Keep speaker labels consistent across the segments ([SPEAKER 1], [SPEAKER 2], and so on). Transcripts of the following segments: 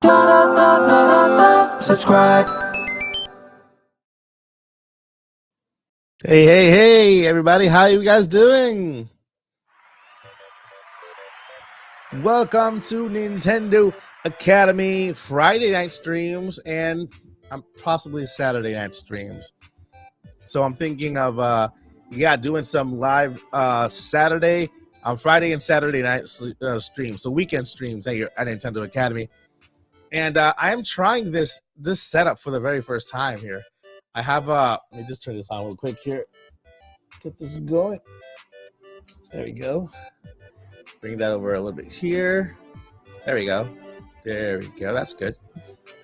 [SPEAKER 1] Da subscribe.
[SPEAKER 2] Hey, everybody. How you guys doing? Welcome to Nintendo Academy Friday night streams and possibly Saturday night streams. So I'm thinking of doing some live Saturday on Friday and Saturday night streams, so weekend streams at Nintendo Academy. And I am trying this setup for the very first time here. I have let me just turn this on real quick here. Get this going. There we go. Bring that over a little bit here. There we go. That's good.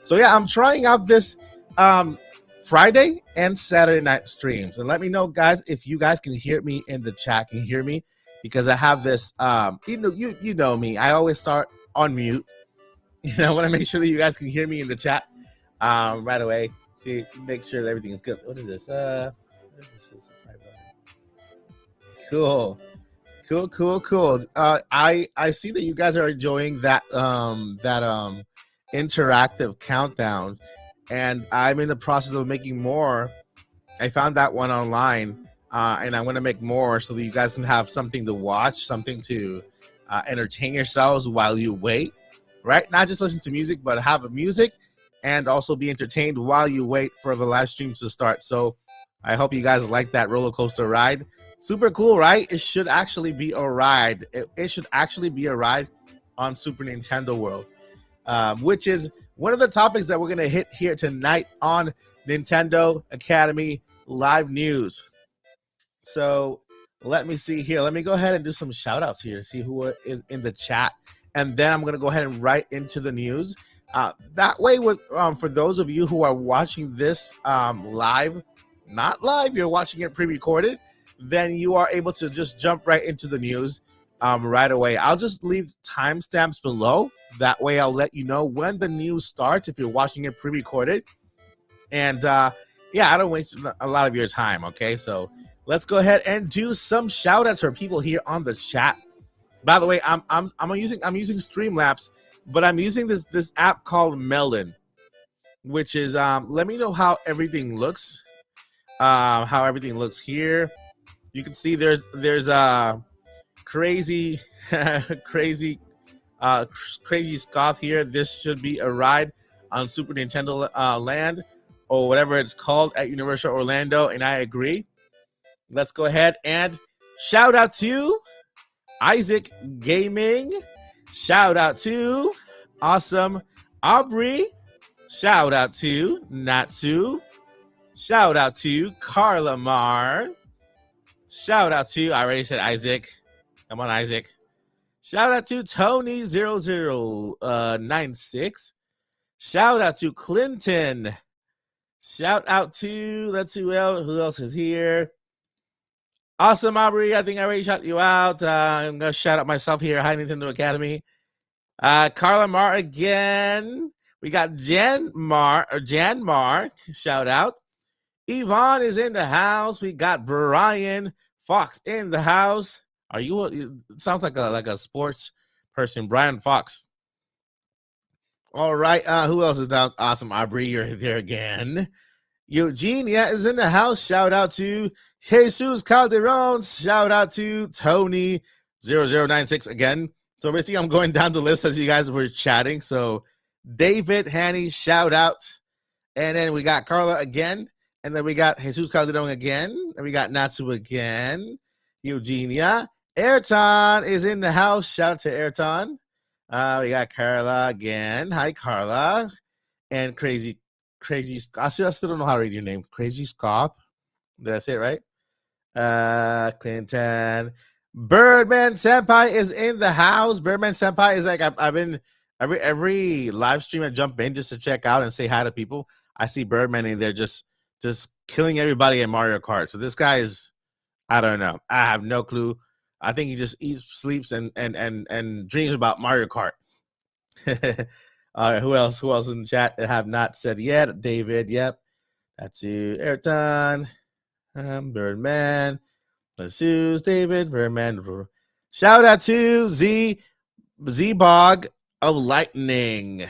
[SPEAKER 2] So yeah, I'm trying out this Friday and Saturday night streams. And let me know, guys, if you guys can hear me in the chat. Can you hear me? Because I have this you know me. I always start on mute. I want to make sure that you guys can hear me in the chat right away. See, make sure that everything is good. What is this? Cool. I see that you guys are enjoying that interactive countdown, and I'm in the process of making more. I found that one online, and I'm going to make more so that you guys can have something to watch, something to entertain yourselves while you wait, right? Not just listen to music, but have music and also be entertained while you wait for the live streams to start. So I hope you guys like that roller coaster ride. Super cool, right? It should actually be a ride. It should actually be a ride on Super Nintendo World, which is one of the topics that we're going to hit here tonight on Nintendo Academy Live News. So let me see here. Let me go ahead and do some shout outs here, see who is in the chat. And then I'm going to go ahead and write into the news. That way, for those of you who are watching this live, not live, you're watching it pre-recorded, then you are able to just jump right into the news right away. I'll just leave timestamps below. That way I'll let you know when the news starts if you're watching it pre-recorded. And I don't waste a lot of your time, okay? So let's go ahead and do some shout-outs for people here on the chat. By the way, I'm using Streamlabs, but I'm using this app called Melon, which is let me know how everything looks. How everything looks here. You can see there's crazy Scoth here. This should be a ride on Super Nintendo Land or whatever it's called at Universal Orlando, and I agree. Let's go ahead and shout out to Isaac Gaming. Shout out to Awesome Aubrey. Shout out to Natsu. Shout out to Carla Mar. Shout out to, I already said Isaac. Come on, Isaac. Shout out to Tony0096. Shout out to Clinton. Shout out to, let's see who else is here. Awesome, Aubrey. I think I already shout you out. I'm going to shout out myself here. Hi, Nintendo Academy. Carla Mar again. We got Jan Mar. Shout out. Yvonne is in the house. We got Brian Fox in the house. Are you? It sounds like a sports person, Brian Fox. All right. Who else is down? Awesome, Aubrey, you're there again. Eugenia is in the house. Shout out to Jesus Calderon. Shout out to Tony0096 again. So basically, I'm going down the list as you guys were chatting. So David, Hanny, shout out, and then we got Carla again. And then we got Jesus Calderon again. And we got Natsu again. Eugenia. Ayrton is in the house. Shout out to Ayrton. We got Carla again. Hi, Carla. And Crazy. I still don't know how to read your name. Crazy Scoth. Did I say it right? Clinton. Birdman Senpai is in the house. Birdman Senpai is like, I've been, every live stream I jump in just to check out and say hi to people. I see Birdman in there just killing everybody in Mario Kart. So this guy is, I don't know. I have no clue. I think he just eats, sleeps, and dreams about Mario Kart. All right, who else in the chat that have not said yet? David, yep. That's you. Ayrton, Birdman. Let's choose David, Birdman. Shout out to Z-Bog of Lightning.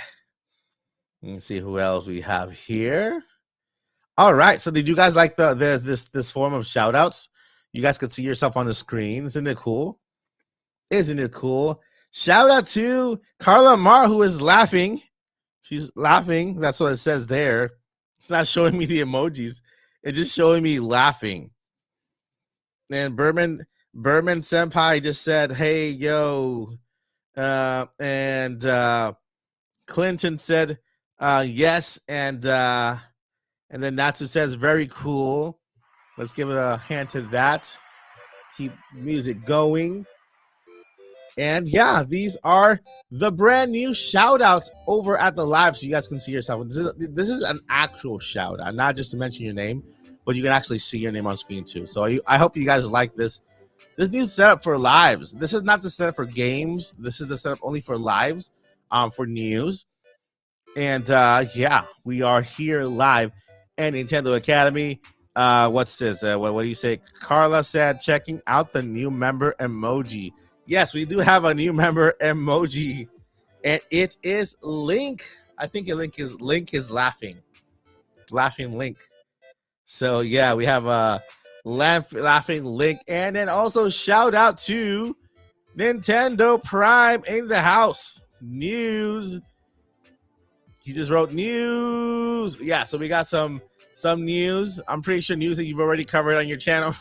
[SPEAKER 2] Let's see who else we have here. All right. So did you guys like this form of shout outs? You guys could see yourself on the screen. Isn't it cool? Isn't it cool? Shout out to Carla Mar, who is laughing. She's laughing. That's what it says there. It's not showing me the emojis. It's just showing me laughing. And Berman Senpai just said, "Hey, yo." And Clinton said, yes. And then Natsu says, very cool. Let's give a hand to that. Keep music going. And yeah, these are the brand new shout outs over at the live, so you guys can see yourself. This is an actual shout out, not just to mention your name, but you can actually see your name on screen too. So I hope you guys like this new setup for lives. This is not the setup for games. This is the setup only for lives, for news. And yeah, we are here live at Nintendo Academy. What's this? What do you say? Carla said, checking out the new member emoji. Yes, we do have a new member emoji, and it is Link. I think Link is laughing Link. So yeah, we have a laughing Link, and then also shout out to Nintendo Prime in the house. News. He just wrote news. Yeah, so we got some news. I'm pretty sure news that you've already covered on your channel.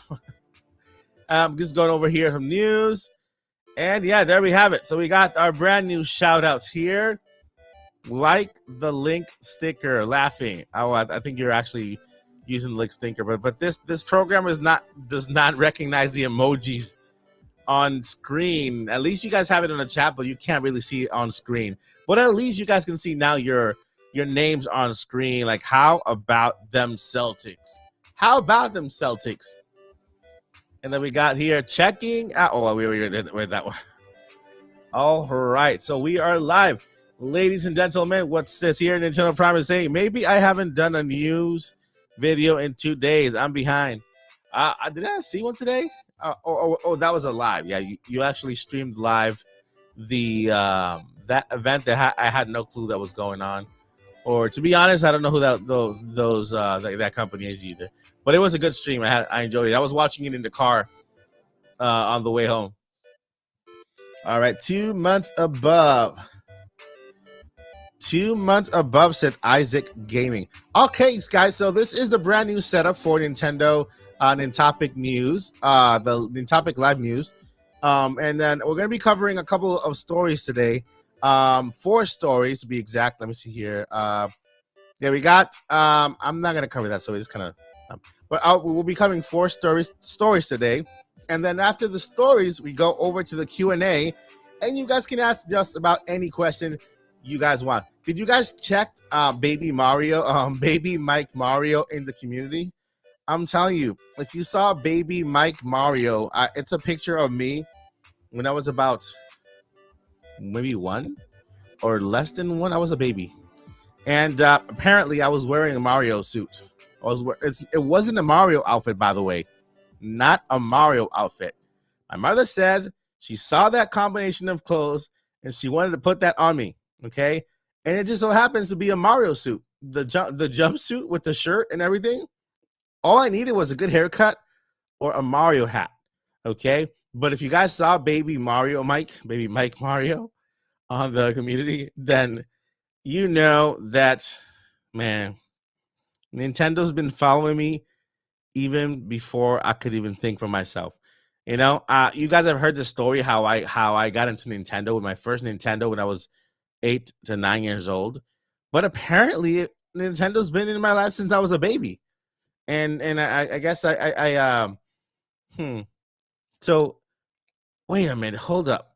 [SPEAKER 2] Just going over here some news. And yeah, there we have it. So we got our brand new shout outs here. Like the Link sticker, laughing. Oh, I think you're actually using the Link sticker, but this program does not recognize the emojis on screen. At least you guys have it in the chat, but you can't really see it on screen. But at least you guys can see now your names on screen. Like, how about them Celtics? How about them Celtics? And then we got here checking out. Oh, we were that one. All right, so we are live, ladies and gentlemen. What's this here? Nintendo Prime is saying maybe I haven't done a news video in 2 days. I'm behind. Did I see one today? Oh, that was a live. Yeah, you actually streamed live the that event that I had no clue that was going on. Or to be honest, I don't know who that company is either. But it was a good stream. I enjoyed it. I was watching it in the car on the way home. All right, 2 months above. 2 months above, said Isaac Gaming. Okay, guys, so this is the brand new setup for Nintendo Nintopic News, the Nintopic Live News. And then we're going to be covering a couple of stories today. 4 stories to be exact. Let me see here. Yeah, we got, I'm not going to cover that, so it's kind of, but we'll be covering 4 stories today. And then after the stories, we go over to the Q&A, and you guys can ask just about any question you guys want. Did you guys check Baby Mike Mario in the community? I'm telling you, if you saw Baby Mike Mario, it's a picture of me when I was about maybe 1 or less than 1. I was a baby. And apparently I was wearing a Mario suit. It wasn't a Mario outfit, by the way. Not a Mario outfit. My mother says she saw that combination of clothes and she wanted to put that on me. Okay. And it just so happens to be a Mario suit. The jumpsuit with the shirt and everything. All I needed was a good haircut or a Mario hat. Okay. But if you guys saw Baby Mike Mario on the community, then you know that, man, Nintendo's been following me even before I could even think for myself. You know, you guys have heard the story how I got into Nintendo with my first Nintendo when I was 8 to 9 years old. But apparently Nintendo's been in my life since I was a baby. And I guess So wait a minute, hold up.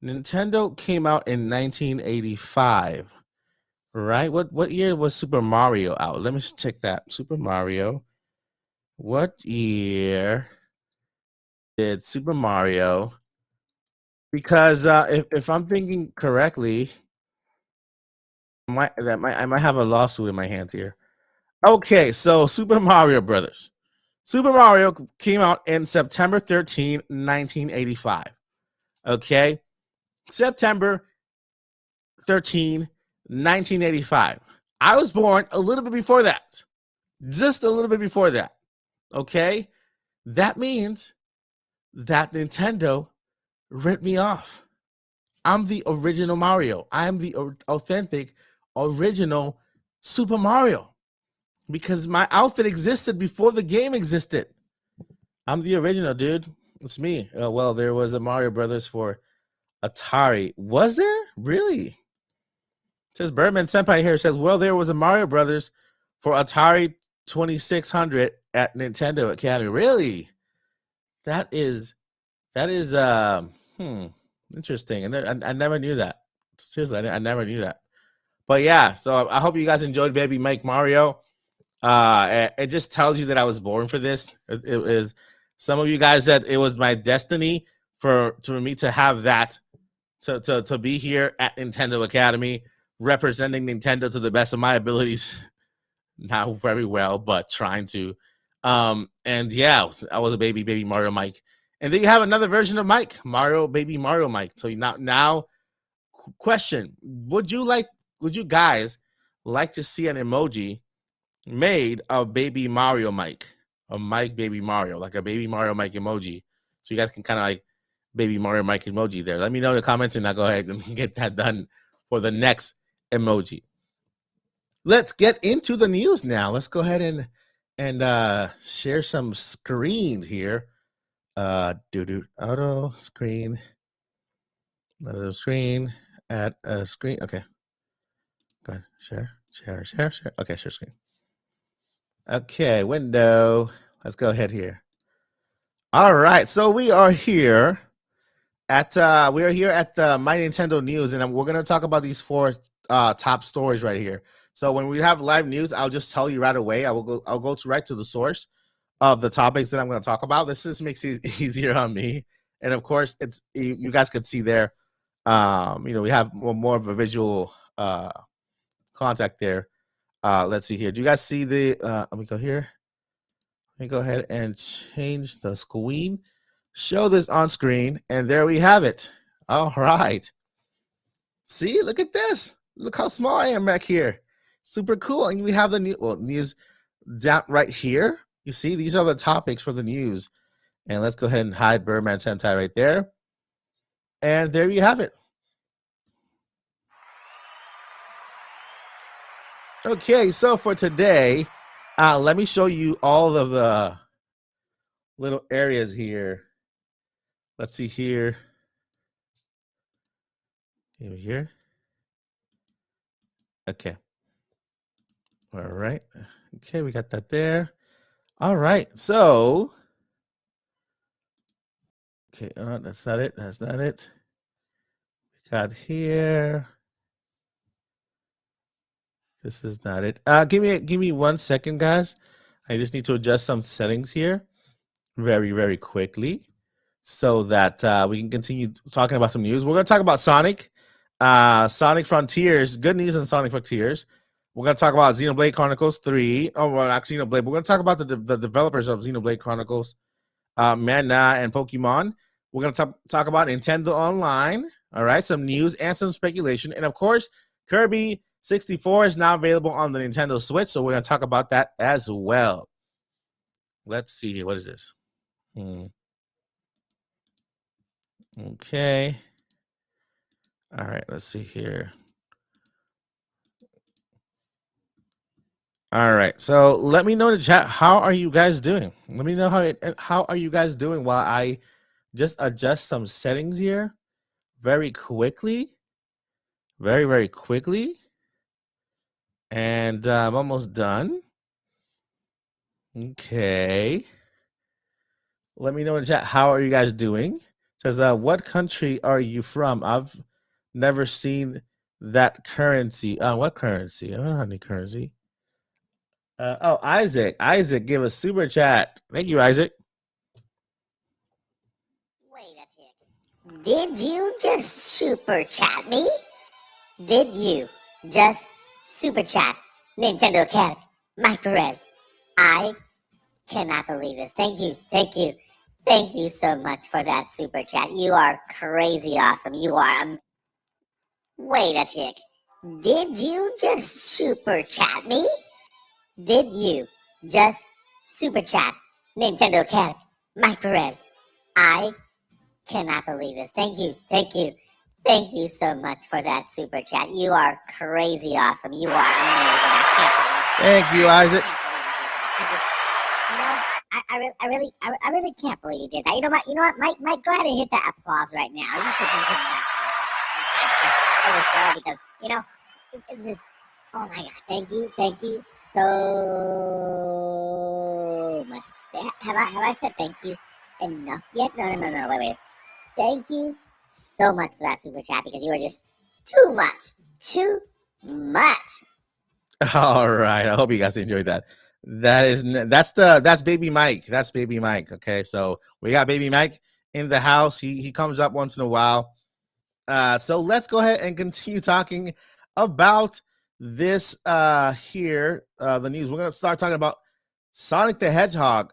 [SPEAKER 2] Nintendo came out in 1985. Right? What year was Super Mario out? Let me check that. Super Mario. What year did Super Mario? Because if I'm thinking correctly, I might have a lawsuit in my hands here. Okay, so Super Mario Brothers. Super Mario came out in September 13, 1985. Okay? September 13, 1985. I was born a little bit before that. Just a little bit before that. Okay? That means that Nintendo ripped me off. I'm the original Mario. I'm the authentic, original Super Mario. Because my outfit existed before the game existed. I'm the original, dude. It's me. Well, there was a Mario Brothers for Atari. Was there? Really? It says Birdman Senpai here says, well, there was a Mario Brothers for Atari 2600 at Nintendo Academy. Really? That is interesting. And I never knew that. Seriously, I never knew that. But yeah, so I hope you guys enjoyed Baby Mike Mario. It just tells you that I was born for this. It is some of you guys said it was my destiny for me to have that, to be here at Nintendo Academy, representing Nintendo to the best of my abilities. Not very well, but trying to. And yeah, I was a baby Mario Mike. And then you have another version of Mike, baby Mario Mike. So now question, would you guys like to see an emoji made of baby Mario Mike, a Mike baby Mario, like a baby Mario Mike emoji? So you guys can kind of like baby Mario Mike emoji there. Let me know in the comments and I'll go ahead and get that done for the next emoji. Let's get into the news now. Let's go ahead and share some screens here. Auto screen. Another screen at a screen. Okay. Go ahead. Share. Okay, share screen. Okay, window. Let's go ahead here. All right, so we are here at the My Nintendo News, and we're gonna talk about these four top stories right here. So when we have live news, I'll just tell you right away. I'll go right to the source of the topics that I'm going to talk about. This just makes it easier on me, and of course, it's you guys could see there. We have more of a visual contact there. Let's see here. Do you guys see the? Let me go here. Let me go ahead and change the screen. Show this on screen, and there we have it. All right. See, look at this. Look how small I am back here. Super cool. And we have the news down right here. You see, these are the topics for the news. And let's go ahead and hide Birdman Sentai right there. And there you have it. Okay, so for today, let me show you all of the little areas here. Let's see here. Over here. Okay. All right. Okay, we got that there. All right. So, okay, that's not it. That's not it. We got here. This is not it. Give me 1 second, guys. I just need to adjust some settings here very, very quickly so that we can continue talking about some news. We're going to talk about Sonic Frontiers. Good news on Sonic Frontiers. We're going to talk about Xenoblade Chronicles 3. Oh, well, not Xenoblade. We're going to talk about the developers of Xenoblade Chronicles, Mana and Pokemon. We're going to talk about Nintendo Online. All right, some news and some speculation. And, of course, Kirby 64 is now available on the Nintendo Switch, so we're going to talk about that as well. Let's see. What is this? Okay. All right, let's see here. All right, so let me know in the chat, how are you guys doing? Let me know how are you guys doing while I just adjust some settings here very quickly. Very, very quickly. And I'm almost done. Okay. Let me know in the chat, how are you guys doing? It says, what country are you from? I've never seen that currency. What currency? I don't have any currency. Isaac. Isaac, give a super chat. Thank you, Isaac.
[SPEAKER 1] Wait a tick. Did you just super chat me? Did you just super chat Nintendo Academy? Mike Perez. I cannot believe this. Thank you. Thank you so much for that super chat. You are crazy awesome. You are. Wait a tick. Did you just super chat me? Did you just super chat Nintendo Academy? Mike Perez, I cannot believe this. Thank you, thank you, thank you so much for that super chat. You are crazy awesome. You are amazing. I can't believe it.
[SPEAKER 2] Thank you, Isaac.
[SPEAKER 1] I just, you know, I really can't believe you did that. You know what, Mike, go ahead and hit that applause right now. You should be hitting that applause for this girl because, you know, it's just, oh my God, thank you so much. Have I said thank you enough yet? No, wait. Thank you so much for that super chat because you are just too much.
[SPEAKER 2] All right. I hope you guys enjoyed that. That's baby Mike. That's baby Mike. Okay, so we got baby Mike in the house. He comes up once in a while. So let's go ahead and continue talking about this here. The news. We're gonna start talking about Sonic the Hedgehog.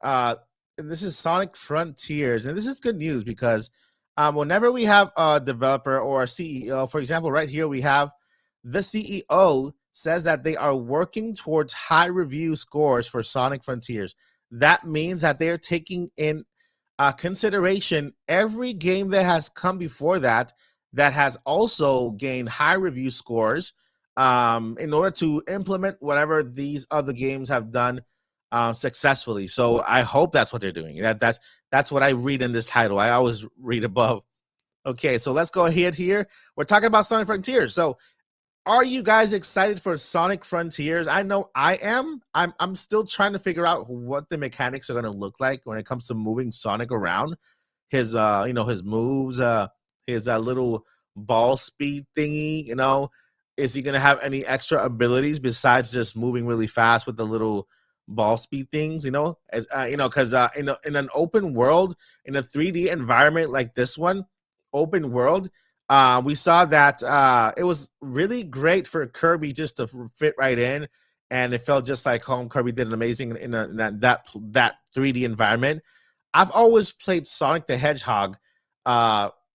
[SPEAKER 2] This is Sonic Frontiers, and this is good news because whenever we have a developer or a CEO, for example, right here we have the CEO says that they are working towards high review scores for Sonic Frontiers. That means that they're taking in consideration every game that has come before that has also gained high review scores in order to implement whatever these other games have done successfully. So I hope that's what they're doing. That's what I read in this title. I always read above. Okay, so let's go ahead here. We're talking about Sonic Frontiers. So are you guys excited for Sonic Frontiers? I know I am. I'm still trying to figure out what the mechanics are going to look like when it comes to moving Sonic around. His his moves, his little ball speed thingy, is he going to have any extra abilities besides just moving really fast with the little ball speed things, as because in an open world, in a 3D environment like this one, open world, we saw that it was really great for Kirby just to fit right in, and it felt just like home. Kirby did an amazing in that 3D environment. I've always played Sonic the Hedgehog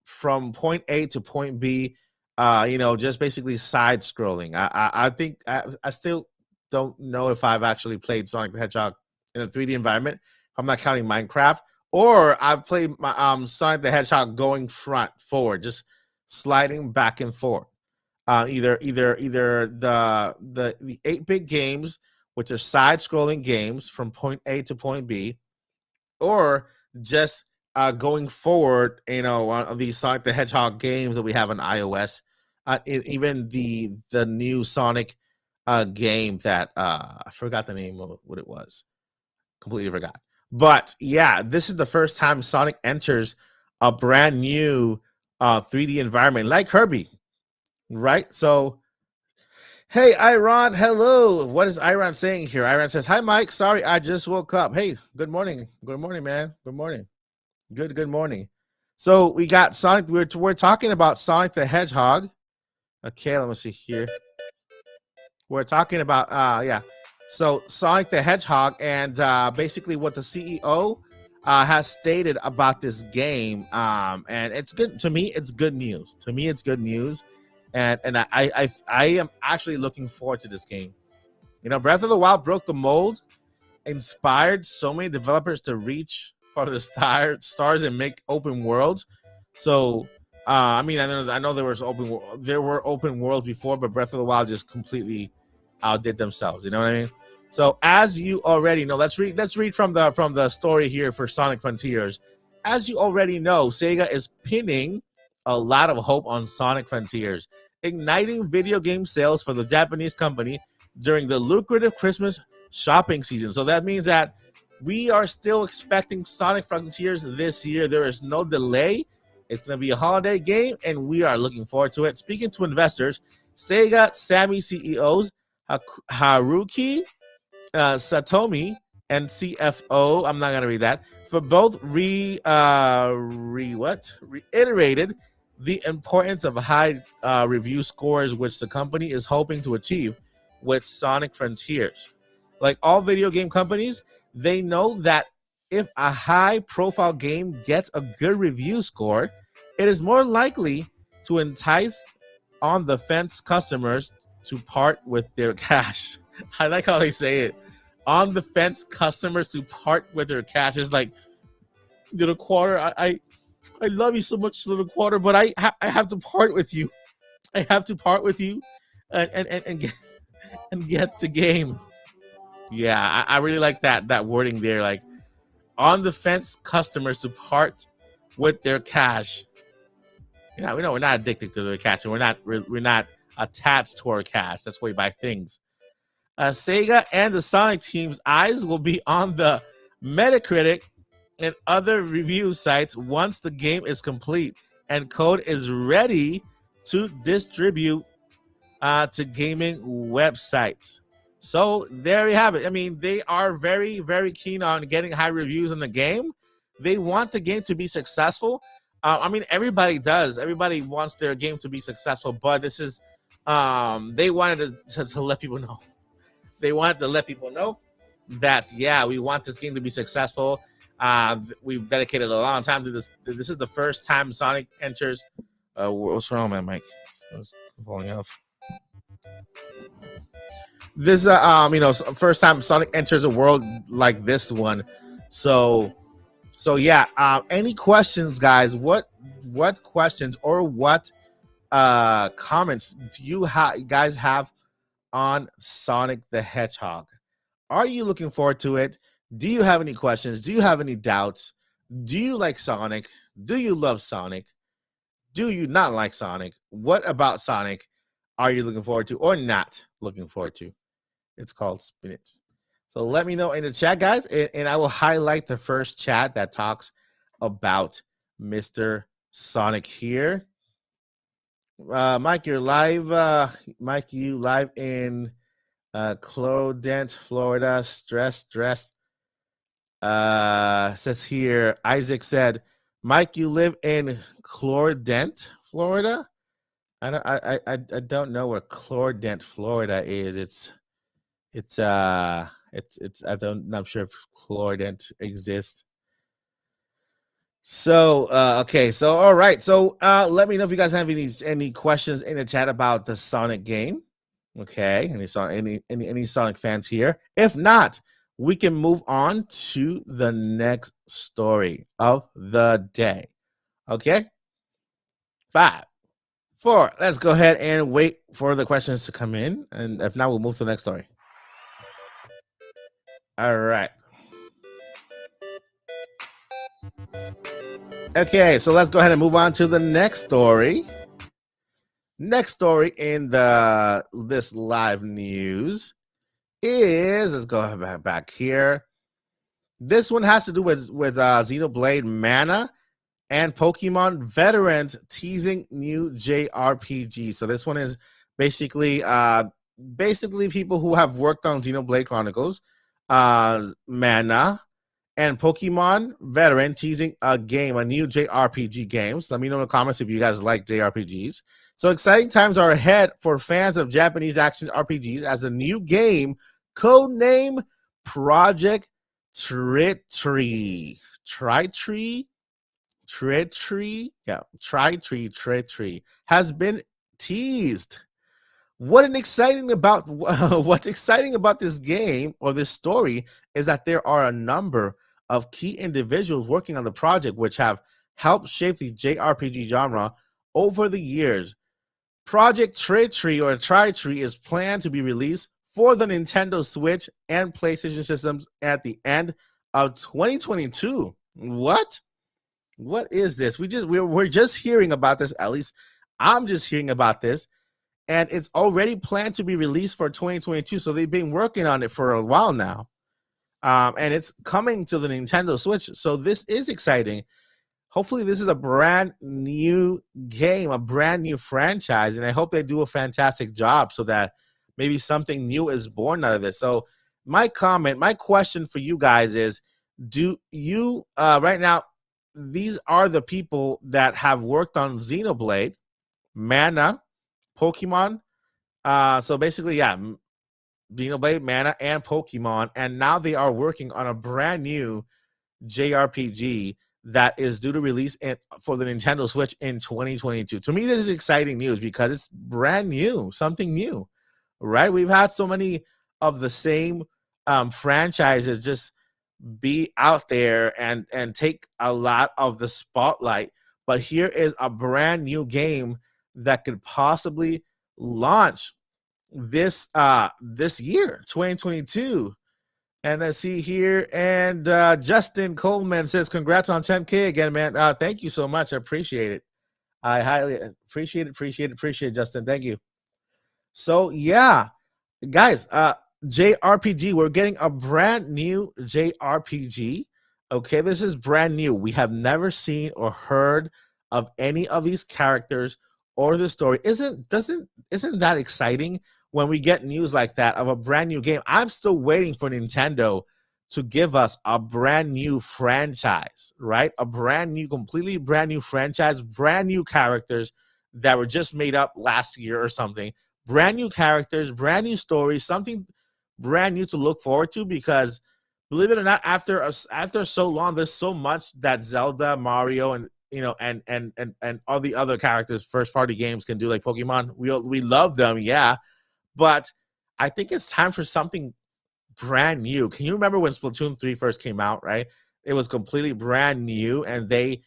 [SPEAKER 2] from point A to point B, just basically side scrolling. I think I still don't know if I've actually played Sonic the Hedgehog in a 3D environment. I'm not counting Minecraft, or I've played my Sonic the Hedgehog going forward, just sliding back and forth. Either the 8-bit games, which are side-scrolling games from point A to point B, or just going forward, on these Sonic the Hedgehog games that we have on iOS, even the new Sonic game that I forgot the name of what it was. Completely forgot. But yeah, this is the first time Sonic enters a brand new 3D environment like Kirby, right? So, hey, Iron, hello. What is Iron saying here? Iron says, hi, Mike. Sorry, I just woke up. Hey, good morning. Good morning, man. Good morning. Good morning. So we got Sonic. We're talking about Sonic the Hedgehog. Okay, let me see here. We're talking about, So Sonic the Hedgehog, and basically what the CEO has stated about this game, and it's good to me. It's good news. To me, it's good news, and I am actually looking forward to this game. Breath of the Wild broke the mold, inspired so many developers to reach for the stars and make open worlds. So, I know there were open worlds before, but Breath of the Wild just completely outdid themselves. You know what I mean? So, as you already know, let's read from the story here for Sonic Frontiers. As you already know, Sega is pinning a lot of hope on Sonic Frontiers, igniting video game sales for the Japanese company during the lucrative Christmas shopping season. So that means that we are still expecting Sonic Frontiers this year. There is no delay. It's going to be a holiday game, and we are looking forward to it. Speaking to investors, Sega Sammy CEOs Haruki Satomi and CFO, I'm not going to read that, for both reiterated the importance of high review scores, which the company is hoping to achieve with Sonic Frontiers. Like all video game companies, they know that if a high-profile game gets a good review score, it is more likely to entice on-the-fence customers to part with their cash. I like how they say it. On the fence customers to part with their cash. It's like, little quarter, I love you so much, little quarter, but I have to part with you. I have to part with you and get the game. Yeah, I really like that wording there. Like, on the fence customers to part with their cash. Yeah, we know we're not addicted to the cash, and we're not attached to our cash. That's why we buy things. Sega and the Sonic team's eyes will be on the Metacritic and other review sites once the game is complete and code is ready to distribute to gaming websites. So there you have it. I mean, they are very, very keen on getting high reviews in the game. They want the game to be successful. I mean, everybody does. Everybody wants their game to be successful, but this is, they wanted to let people know. They wanted to let people know that, yeah, we want this game to be successful. We've dedicated a long time to this. This is the first time Sonic enters. What's wrong, man, Mike? It's falling off. This, first time Sonic enters a world like this one. So yeah. Any questions, guys? What questions or what comments do you guys have on Sonic the Hedgehog? Are you looking forward to it? Do you have any questions? Do you have any doubts? Do you like Sonic? Do you love Sonic? Do you not like Sonic? What about Sonic are you looking forward to or not looking forward to? It's called Spinach. So let me know in the chat, guys, and I will highlight the first chat that talks about Mr. Sonic here. Mike, you're live. Mike, you live in Clodent, Florida. Stressed. Says here, Isaac said, Mike, you live in Clodent, Florida. I don't know where Clodent, Florida is. I'm not sure if Clodent exists. So okay, so all right, so let me know if you guys have any questions in the chat about the Sonic game. Okay, any Sonic fans here? If not, we can move on to the next story of the day. Okay, 5, 4. Let's go ahead and wait for the questions to come in, and if not, we'll move to the next story. All right. Okay, so let's go ahead and move on to the next story. Next story in this live news is, let's go back here. This one has to do with Xenoblade Mana and Pokemon veterans teasing new JRPG. So this one is basically people who have worked on Xenoblade Chronicles, Mana, and Pokemon veteran teasing a new JRPG game. So let me know in the comments if you guys like JRPGs. So exciting times are ahead for fans of Japanese action RPGs as a new game, codename Project Tritree. Tritree has been teased. What's exciting about this game or this story is that there are a number of key individuals working on the project which have helped shape the JRPG genre over the years. Project Tritree is planned to be released for the Nintendo Switch and PlayStation systems at the end of 2022. What is this? We're just hearing about this. At least I'm just hearing about this. And it's already planned to be released for 2022. So they've been working on it for a while now. And it's coming to the Nintendo Switch. So this is exciting. Hopefully this is a brand new game, a brand new franchise. And I hope they do a fantastic job so that maybe something new is born out of this. So my question for you guys is, do you, right now, these are the people that have worked on Xenoblade, Mana, Pokemon. So basically, yeah, Xenoblade, Mana, and Pokemon, and now they are working on a brand new JRPG that is due to release for the Nintendo Switch in 2022. To me, this is exciting news because it's brand new, something new. right? We've had so many of the same franchises just be out there and take a lot of the spotlight. But here is a brand new game that could possibly launch this year, 2022. And let's see here. And Justin Coleman says, congrats on 10K again, man. Thank you so much. I appreciate it. I highly appreciate it, Justin. Thank you. So yeah, guys, JRPG, we're getting a brand new JRPG. Okay, this is brand new. We have never seen or heard of any of these characters or the story. Isn't that exciting when we get news like that of a brand new game? I'm still waiting for Nintendo to give us a brand new franchise, right? A brand new, completely brand new franchise, brand new characters that were just made up last year or something. Brand new characters, brand new stories, something brand new to look forward to, because believe it or not, after so long, there's so much that Zelda, Mario, and and all the other characters first party games can do, like Pokemon. We love them, yeah, but I think it's time for something brand new. Can you remember when Splatoon 3 first came out, right? It was completely brand new, and they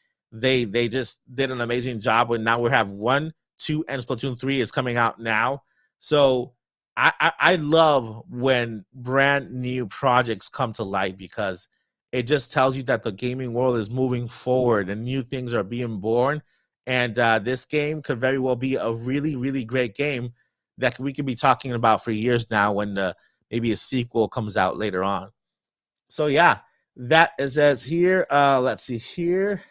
[SPEAKER 2] just did an amazing job. When now we have 1, 2, and Splatoon 3 is coming out now. So I love when brand new projects come to light, because it just tells you that the gaming world is moving forward and new things are being born. And this game could very well be a really, really great game that we could be talking about for years now, when maybe a sequel comes out later on. So yeah, that is as here. Let's see here.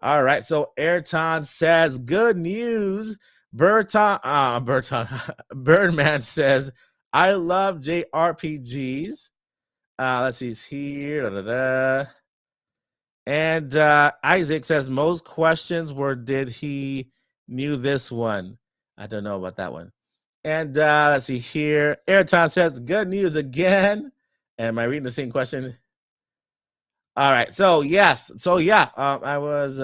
[SPEAKER 2] All right, so Ayrton says, good news. Birdman says, I love JRPGs. Let's see, it's here. Da, da, da. And Isaac says, most questions were, did he knew this one? I don't know about that one. And let's see here. Ayrton says, good news again. Am I reading the same question? All right. So, yes. So, yeah, I was.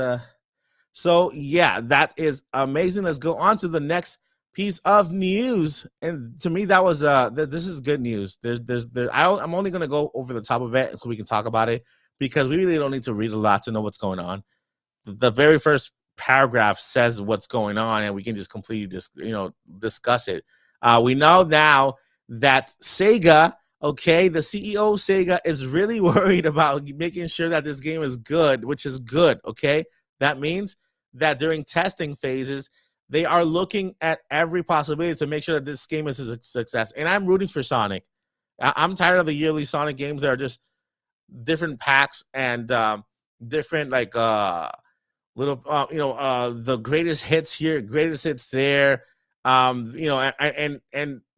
[SPEAKER 2] So, yeah, that is amazing. Let's go on to the next piece of news. And to me, that was this is good news. I'm only going to go over the top of it so we can talk about it, because we really don't need to read a lot to know what's going on. The very first paragraph says what's going on, and we can just completely discuss it. We know now that Sega, okay, the CEO of Sega is really worried about making sure that this game is good, which is good, okay? That means that during testing phases, they are looking at every possibility to make sure that this game is a success. And I'm rooting for Sonic. I'm tired of the yearly Sonic games that are just different packs and different, like, little, the greatest hits here, greatest hits there. And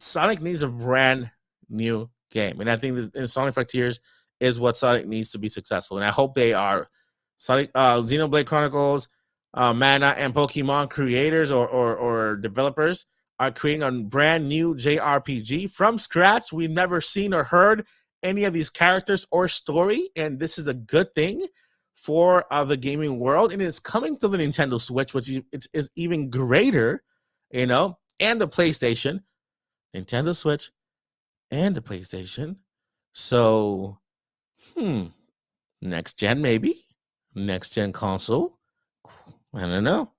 [SPEAKER 2] Sonic needs a brand new game. And I think Sonic Frontiers is what Sonic needs to be successful. And I hope they are. Sonic, Xenoblade Chronicles, Mana, and Pokemon creators or developers are creating a brand new JRPG from scratch. We've never seen or heard any of these characters or story, and this is a good thing for the gaming world. And it's coming to the Nintendo Switch, which is even greater, and the PlayStation, Nintendo Switch, and the PlayStation. So, next gen maybe. Next gen console. I don't know.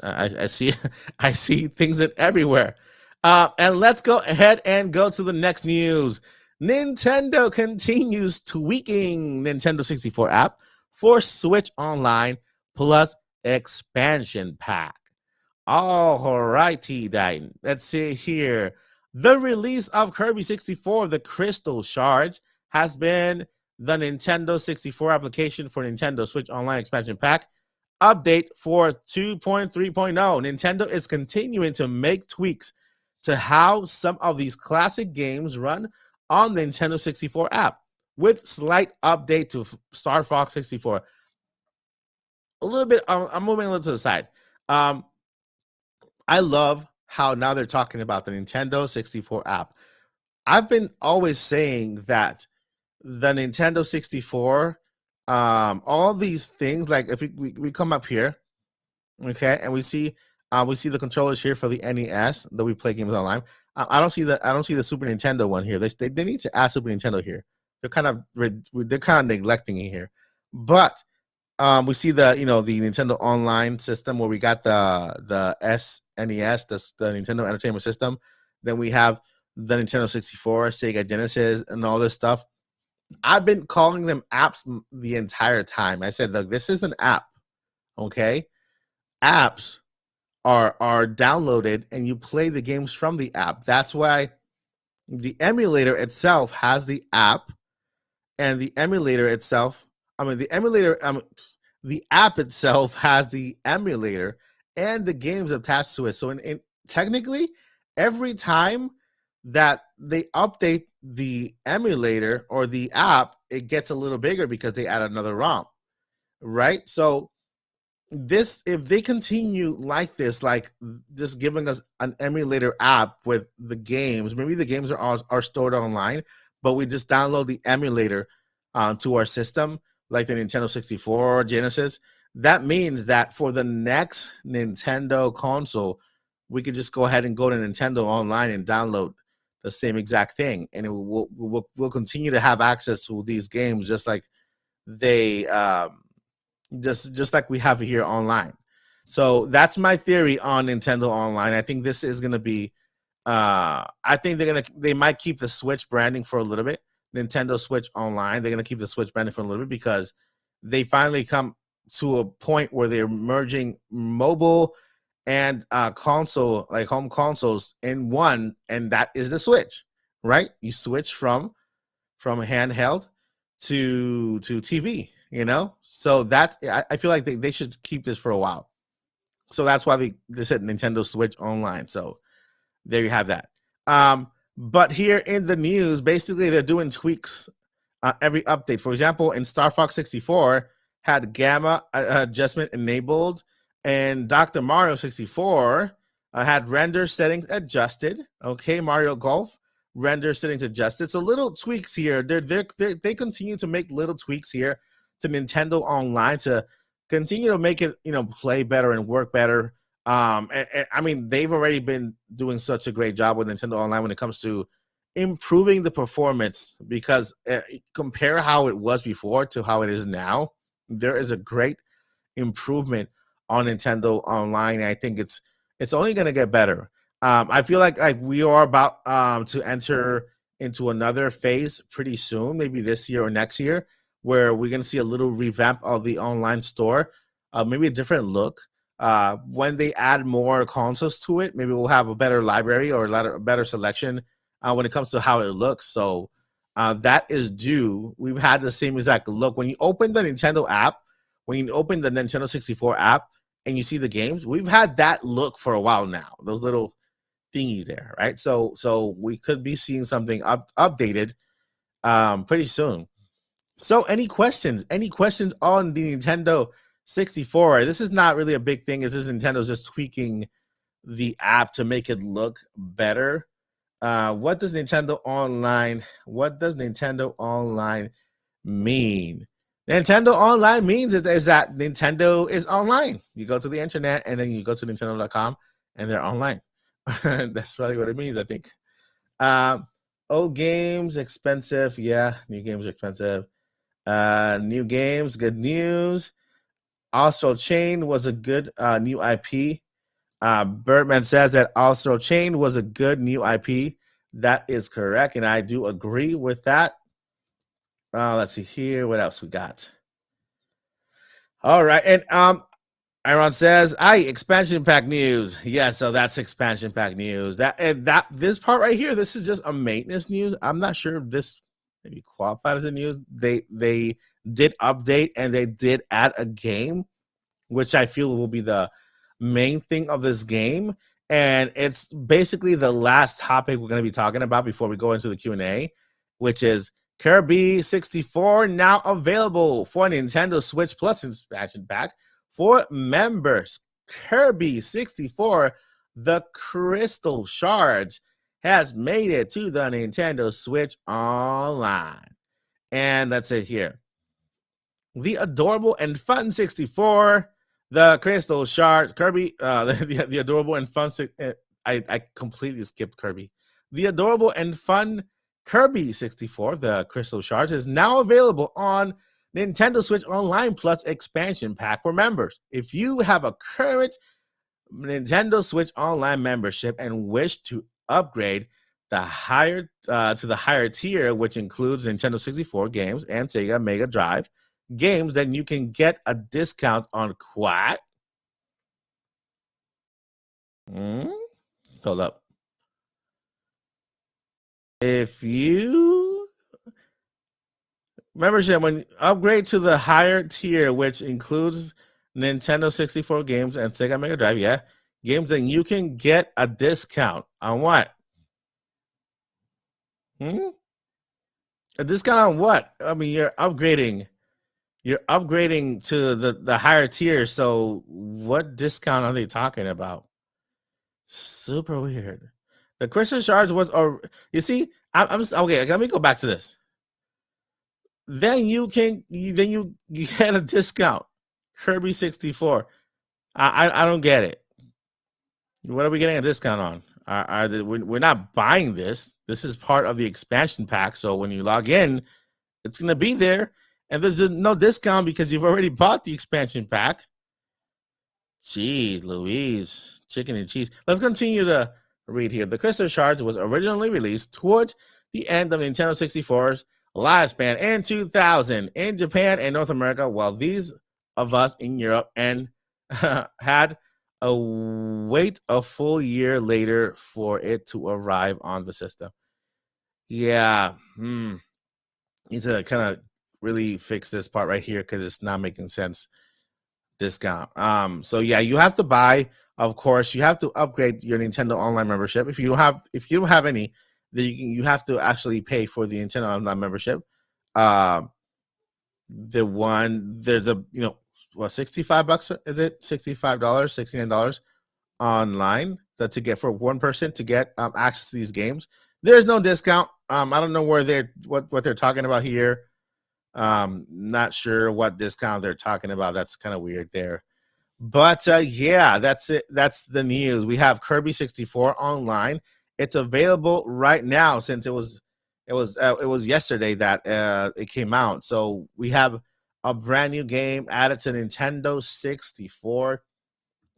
[SPEAKER 2] I see I see things everywhere. And let's go ahead and go to the next news. Nintendo continues tweaking Nintendo 64 app for Switch Online Plus expansion pack. All righty then. Let's see here. The release of Kirby 64, the Crystal Shards, has been the Nintendo 64 application for Nintendo Switch Online expansion pack update for 2.3.0. Nintendo is continuing to make tweaks to how some of these classic games run on the Nintendo 64 app, with slight update to Star Fox 64. A little bit, I'm moving a little to the side. I love how now they're talking about the Nintendo 64 app. I've been always saying that the Nintendo 64, all these things, like if we come up here, okay, and we see the controllers here for the NES that we play games online. I don't see the Super Nintendo one here. They need to add Super Nintendo here. They're kind of neglecting it here. But we see the Nintendo Online system where we got the SNES, the Nintendo Entertainment System. Then we have the Nintendo 64, Sega Genesis, and all this stuff. I've been calling them apps the entire time. I said, look, this is an app, okay? Apps are downloaded and you play the games from the app. That's why the emulator itself has the app, and the emulator itself, the app itself has the emulator and the games attached to it. So in technically, every time that they update the emulator or the app, it gets a little bigger because they add another ROM, right? So if they continue like this, like just giving us an emulator app with the games, maybe the games are stored online, but we just download the emulator to our system, like the Nintendo 64 or Genesis. That means that for the next Nintendo console, we could just go ahead and go to Nintendo Online and download the same exact thing, and we'll continue to have access to these games just like they just like we have here online. So that's my theory on Nintendo Online. I think this is going to be I think they might keep the Switch branding for a little bit. Nintendo Switch Online, they're going to keep the Switch branding for a little bit because they finally come to a point where they're merging mobile and console, like home consoles, in one, and that is the Switch, right? You switch from handheld to TV, so that's, I feel like they should keep this for a while. So that's why they said Nintendo Switch Online. So there you have that. But here in the news, basically they're doing tweaks every update. For example, in Star Fox 64 had gamma adjustment enabled, and Dr. Mario 64 had render settings adjusted. Okay, Mario Golf render settings adjusted. So little tweaks here. They continue to make little tweaks here to Nintendo Online to continue to make it play better and work better. I mean, they've already been doing such a great job with Nintendo Online when it comes to improving the performance, because compare how it was before to how it is now. There is a great improvement on Nintendo Online. I think it's only going to get better. I feel like we are about to enter into another phase pretty soon, maybe this year or next year, where we're going to see a little revamp of the online store, maybe a different look. When they add more consoles to it, maybe we'll have a better library or a better selection when it comes to how it looks. So that is due. We've had the same exact look. When you open the Nintendo app, when you open the Nintendo 64 app and you see the games, we've had that look for a while now, those little thingies there, right? So we could be seeing something updated pretty soon. So any questions on the Nintendo 64? This is not really a big thing. This is Nintendo's just tweaking the app to make it look better. What does Nintendo Online mean? Nintendo Online means is that Nintendo is online. You go to the internet and then you go to Nintendo.com and they're online. That's probably what it means, I think. Old games expensive. Yeah, new games are expensive. New games, good news. Astral Chain was a good new IP. Birdman says that Astral Chain was a good new IP. That is correct, and I do agree with that. Let's see here. What else we got? All right, and Iron says, expansion pack news. Yeah, so that's expansion pack news. This part right here, this is just a maintenance news. I'm not sure if this maybe qualified as a news. They did update and they did add a game, which I feel will be the main thing of this game. And it's basically the last topic we're going to be talking about before we go into the Q&A, which is Kirby 64 now available for Nintendo Switch Plus expansion pack for members. Kirby 64, the Crystal Shards, has made it to the Nintendo Switch Online. And that's it here. The adorable and fun 64, the Crystal Shards, Kirby, the adorable and fun. I completely skipped Kirby. the adorable and fun Kirby 64, the Crystal Shards, is now available on Nintendo Switch Online Plus expansion pack for members. If you have a current Nintendo Switch Online membership and wish to upgrade the higher to the higher tier, which includes Nintendo 64 games and Sega Mega Drive games, then you can get a discount on Quack. Hold up. If you membership, when you upgrade to the higher tier, which includes Nintendo 64 games and Sega Mega Drive, games, then you can get a discount on what? A discount on what? I mean, you're upgrading to the higher tier. So what discount are they talking about? Super weird. The Crystal Shards was, you see, I'm okay. Let me go back to this. Then you get a discount. Kirby 64. I don't get it. What are we getting a discount on? We're not buying this. This is part of the expansion pack. So when you log in, it's going to be there. And there's no discount because you've already bought the expansion pack. Jeez, Louise. Chicken and cheese. Let's continue to read here. The Crystal Shards was originally released towards the end of Nintendo 64's lifespan in 2000 in Japan and North America, while these of us in Europe and had a wait a full year later for it to arrive on the system. Yeah. Need to kind of really fix this part right here because it's not making sense. Discount. So yeah, you have to buy, of course, you have to upgrade your Nintendo Online membership. If you don't have any, then you have to actually pay for the Nintendo Online membership. $65, is it? $65, $69 online to get for one person to get access to these games. There's no discount. I don't know what they're talking about here. Not sure what discount they're talking about. That's kind of weird there. But yeah, that's it. That's the news. We have Kirby 64 online. It's available right now since it was yesterday that it came out. So we have a brand new game added to Nintendo 64.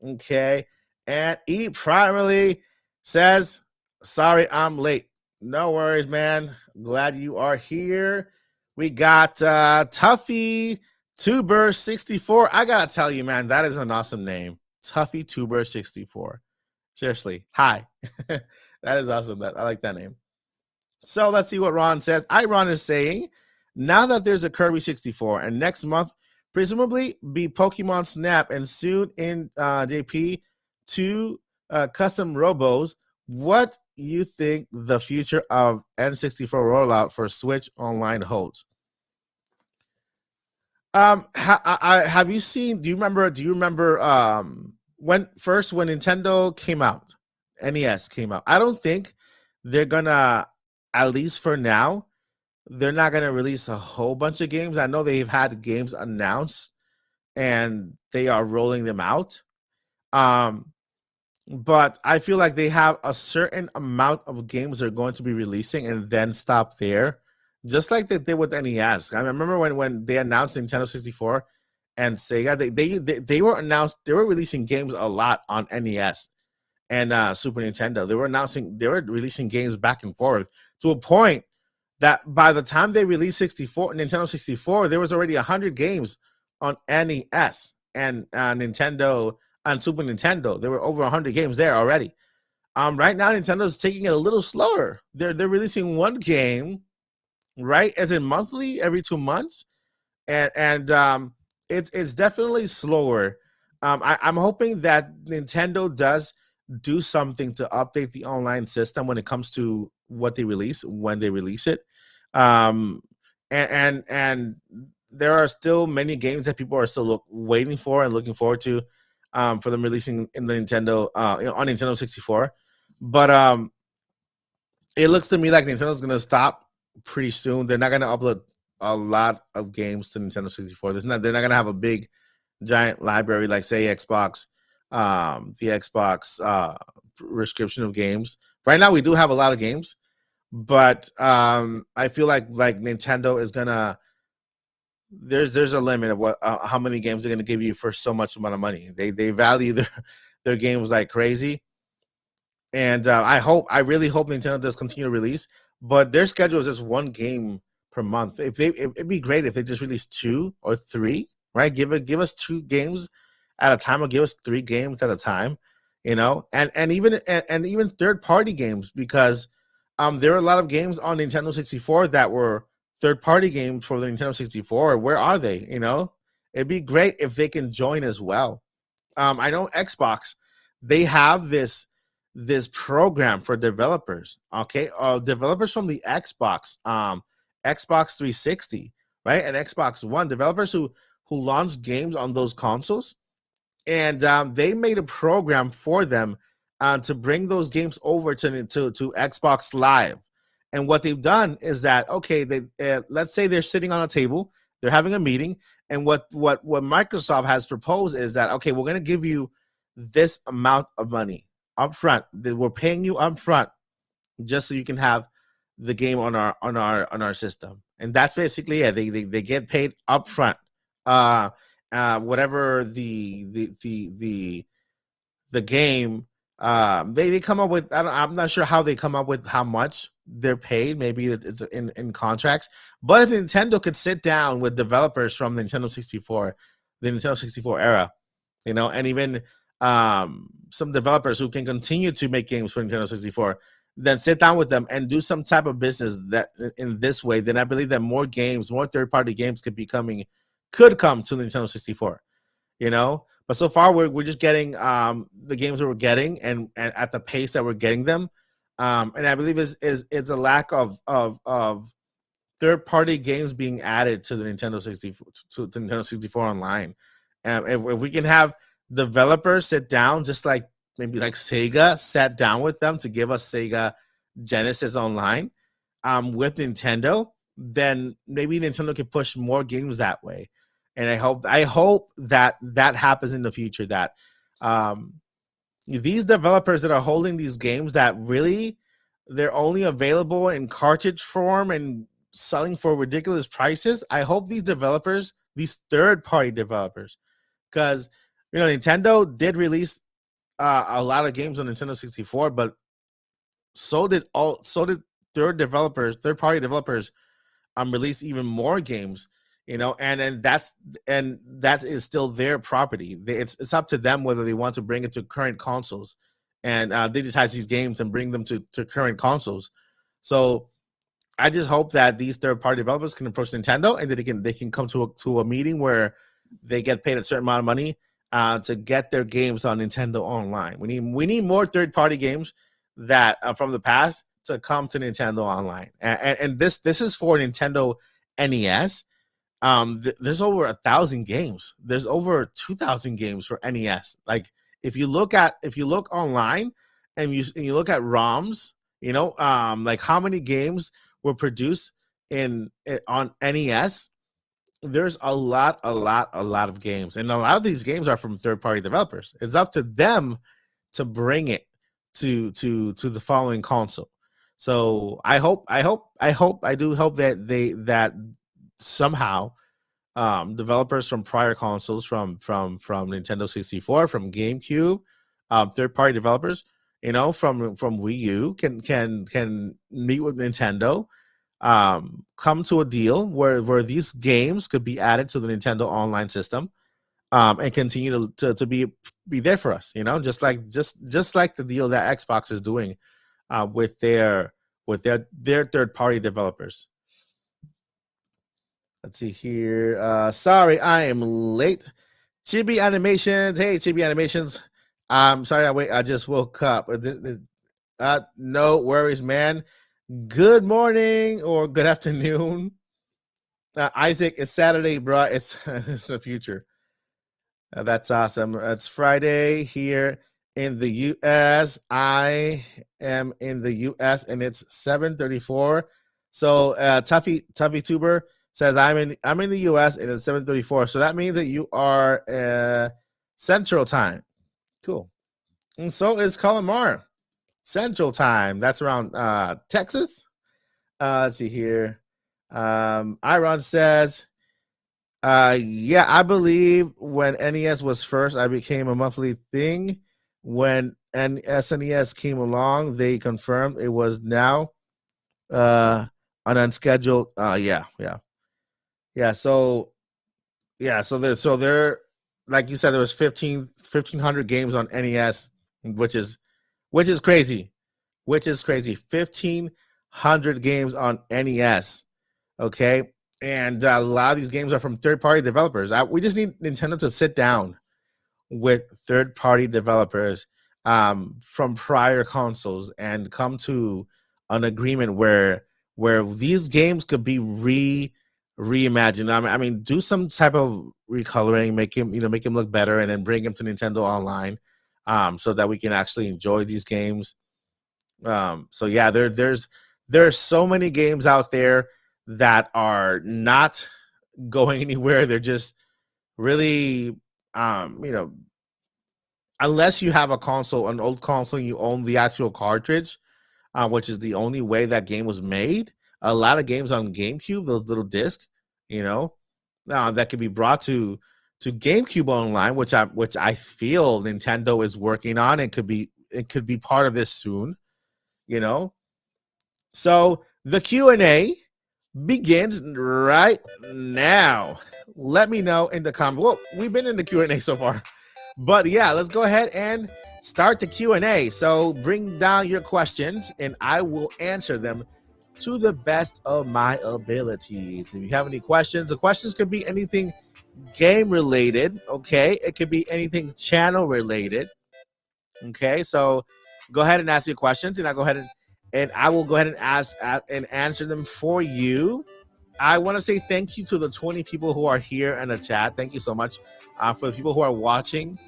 [SPEAKER 2] Okay. And E Primarily says, sorry, I'm late. No worries, man. Glad you are here. We got Tuffy Tuber 64. I gotta tell you, man, that is an awesome name. Tuffy Tuber 64. Seriously. Hi. That is awesome. I like that name. So let's see what Ron says. Ron is saying, now that there's a Kirby 64 and next month, presumably be Pokemon Snap and soon in JP 2 custom robos, what you think the future of N64 rollout for Switch Online holds? Have you seen? Do you remember? When Nintendo came out, NES came out? I don't think they're gonna, at least for now, they're not gonna release a whole bunch of games. I know they've had games announced, and they are rolling them out. But I feel like they have a certain amount of games they're going to be releasing and then stop there. Just like they did with NES. I remember when they announced Nintendo 64 and Sega, they were releasing games a lot on NES and Super Nintendo. They were releasing games back and forth to a point that by the time they released Nintendo 64, there was already 100 games on NES and Nintendo and Super Nintendo. There were over 100 games there already. Right now, Nintendo's taking it a little slower. They're releasing one game, right, as in monthly, every 2 months, and it's definitely slower. I'm hoping that Nintendo does do something to update the online system when it comes to what they release when they release it. And there are still many games that people are still waiting for and looking forward to for them releasing in the Nintendo on Nintendo 64. But it looks to me like Nintendo's going to stop pretty soon. They're not going to upload a lot of games to Nintendo 64. They're not going to have a big, giant library like, say, Xbox, the Xbox prescription of games. right now we do have a lot of games, but I feel like Nintendo is gonna there's a limit of what how many games they're gonna give you for so much amount of money. They value their games like crazy, and I really hope Nintendo does continue to release, but their schedule is just one game per month. It'd be great if they just release 2 or 3, right? Give us 2 games at a time, or give us 3 games at a time, and even third party games, because there are a lot of games on Nintendo 64 that were third party games for the Nintendo 64. Where are they? It'd be great if they can join as well. I know Xbox, they have this program for developers. Okay, developers from the Xbox 360, right, and Xbox One, developers who launched games on those consoles, and they made a program for them to bring those games over to Xbox Live. And what they've done is that, okay, they let's say they're sitting on a table, they're having a meeting, and what Microsoft has proposed is that, okay, we're going to give you this amount of money up front. We're paying you up front just so you can have the game on our system. And that's basically it. They get paid up front. Whatever the game, they come up with, I'm not sure how they come up with how much they're paid. Maybe it's in contracts. But if Nintendo could sit down with developers from the Nintendo 64 era, and even some developers who can continue to make games for Nintendo 64, then sit down with them and do some type of business that in this way, then I believe that more third-party games could come to the Nintendo 64, But so far, we're just getting the games that we're getting, and at the pace that we're getting them, and I believe it's a lack of third-party games being added to the Nintendo 64 online. If we can have developers sit down, just like maybe like Sega sat down with them to give us Sega Genesis Online with Nintendo, then maybe Nintendo can push more games that way. And I hope that happens in the future, that these developers that are holding these games that really they're only available in cartridge form and selling for ridiculous prices, I hope these third-party developers, because Nintendo did release a lot of games on Nintendo 64, but so did third-party developers release even more games, and that is still their property. It's up to them whether they want to bring it to current consoles and digitize these games and bring them to current consoles. So I just hope that these third-party developers can approach Nintendo, and that they can come to a meeting where they get paid a certain amount of money to get their games on Nintendo Online. We need more third-party games that from the past to come to Nintendo Online, and this is for Nintendo NES. There's over 1,000 games. There's over 2,000 games for NES. Like if you look online and you look at ROMs, like how many games were produced on NES. There's a lot of games, and a lot of these games are from third-party developers. It's up to them to bring it to the following console. So I do hope that somehow developers from prior consoles, from Nintendo 64, from GameCube, third-party developers, from Wii U can meet with Nintendo, come to a deal where these games could be added to the Nintendo Online system, and continue to be there for us, just like the deal that Xbox is doing with their third-party developers. Let's see here. Sorry, I am late. Chibi Animations. Hey, Chibi Animations. I'm sorry I just woke up. No worries, man. Good morning or good afternoon. Isaac, it's Saturday, bro. It's the future. That's awesome. It's Friday here in the U.S. I am in the U.S. and it's 7:34. So Tuffy Tuber says I'm in the U.S. and it's 7:34. So that means that you are Central Time. Cool. And so is Calamar. Central Time. That's around Texas. Let's see here. Iron says, yeah, I believe when NES was first, I became a monthly thing. When SNES came along, they confirmed it was now an unscheduled. Yeah. So there, like you said, there was 1,500 games on NES, which is crazy, 1,500 games on NES. Okay. And a lot of these games are from third-party developers. We just need Nintendo to sit down with third-party developers from prior consoles and come to an agreement where these games could be reimagined. I mean, do some type of recoloring, make him look better, and then bring him to Nintendo Online, so that we can actually enjoy these games. So yeah, there's so many games out there that are not going anywhere. They're just really, unless you have a console, an old console, and you own the actual cartridge, which is the only way that game was made. A lot of games on GameCube, those little discs, that could be brought to GameCube Online, which I feel Nintendo is working on. It could be part of this soon, So the Q&A begins right now. Let me know in the comments. Well, we've been in the Q&A so far, but yeah, let's go ahead and start the Q&A. So bring down your questions and I will answer them to the best of my abilities. If you have any questions, the questions could be anything game related. Okay. It could be anything channel related. Okay. So go ahead and ask your questions and I'll go ahead and I will go ahead and ask and answer them for you. I want to say thank you to the 20 people who are here in the chat. Thank you so much for the people who are watching.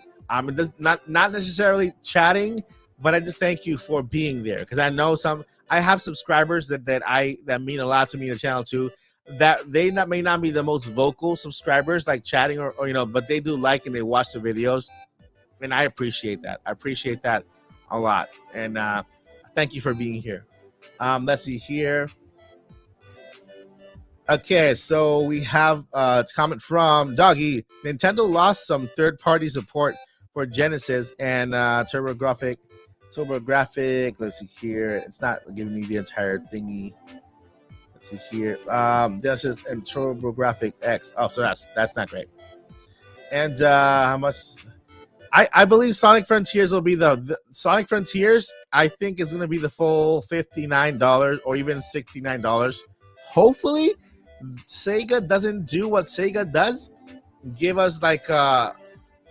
[SPEAKER 2] Not necessarily chatting, but I just thank you for being there because I know I have subscribers that mean a lot to me in the channel too. That they may not be the most vocal subscribers like chatting or but they do like and they watch the videos, and I appreciate that. I appreciate that a lot, and thank you for being here. Let's see here. Okay, so we have a comment from Doggy. Nintendo lost some third-party support for Genesis and TurboGrafx. Let's see here. It's not giving me the entire thingy. Let's see here. Genesis and TurboGrafx X. Oh, so that's not great. And how much? I believe Sonic Frontiers will be the Sonic Frontiers. I think is going to be the full $59 or even $69. Hopefully, Sega doesn't do what Sega does. Give us like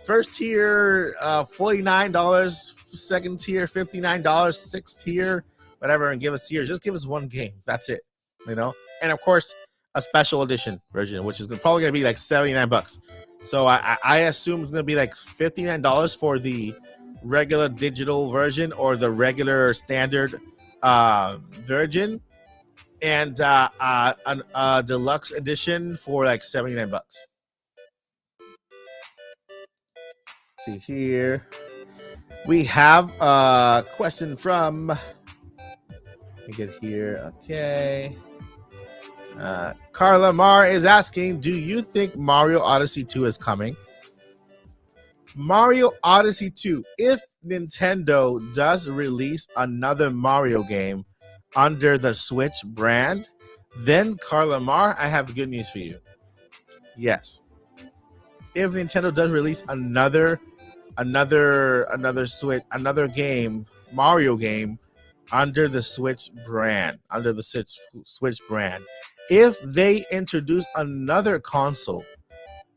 [SPEAKER 2] first tier $49, second tier $59, sixth tier whatever, and give us tiers. Just give us one game. That's it, and of course a special edition version, which is probably going to be like $79. So I assume it's going to be like $59 for the regular digital version or the regular standard version, and a deluxe edition for like $79. See here, we have a question from. Let me get here. Okay. Carla Mar is asking, do you think Mario Odyssey 2 is coming? Mario Odyssey 2, if Nintendo does release another Mario game under the Switch brand, then Carla Mar, I have good news for you. Yes. If Nintendo does release another game, Mario game, under the Switch brand, if they introduce another console,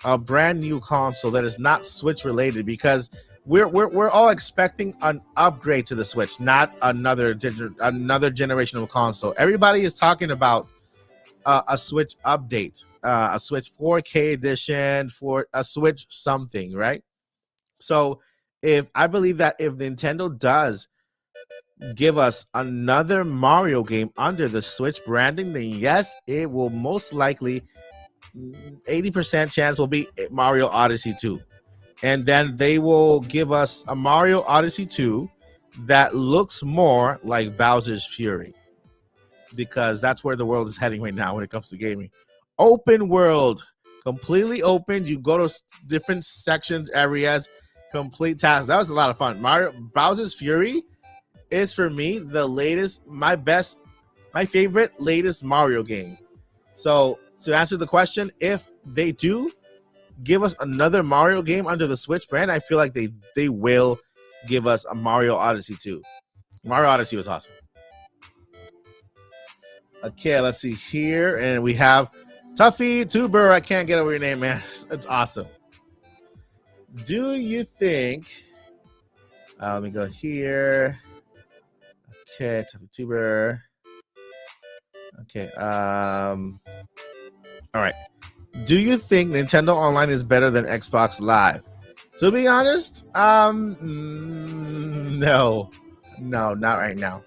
[SPEAKER 2] a brand new console that is not Switch related, because we're all expecting an upgrade to the Switch, not another generational console. Everybody is talking about a Switch update, a Switch 4K edition, for a Switch something, right? So I believe that if Nintendo does give us another Mario game under the Switch branding, then yes, it will most likely 80% chance will be Mario Odyssey 2. And then they will give us a Mario Odyssey 2 that looks more like Bowser's Fury, because that's where the world is heading right now when it comes to gaming. Open world, completely open. You go to different sections, areas, complete tasks. That was a lot of fun. Bowser's Fury is for me the latest, my favorite latest Mario game. So to answer the question, if they do give us another Mario game under the Switch brand, I feel like they will give us a Mario Odyssey 2. Mario Odyssey was awesome. Okay, let's see here. And we have Tuffy Tuber. I can't get over your name, man. It's awesome. Do you think... let me go here. Okay, Tuffy Tuber. Okay. All right. Do you think Nintendo Online is better than Xbox Live? To be honest, no, not right now.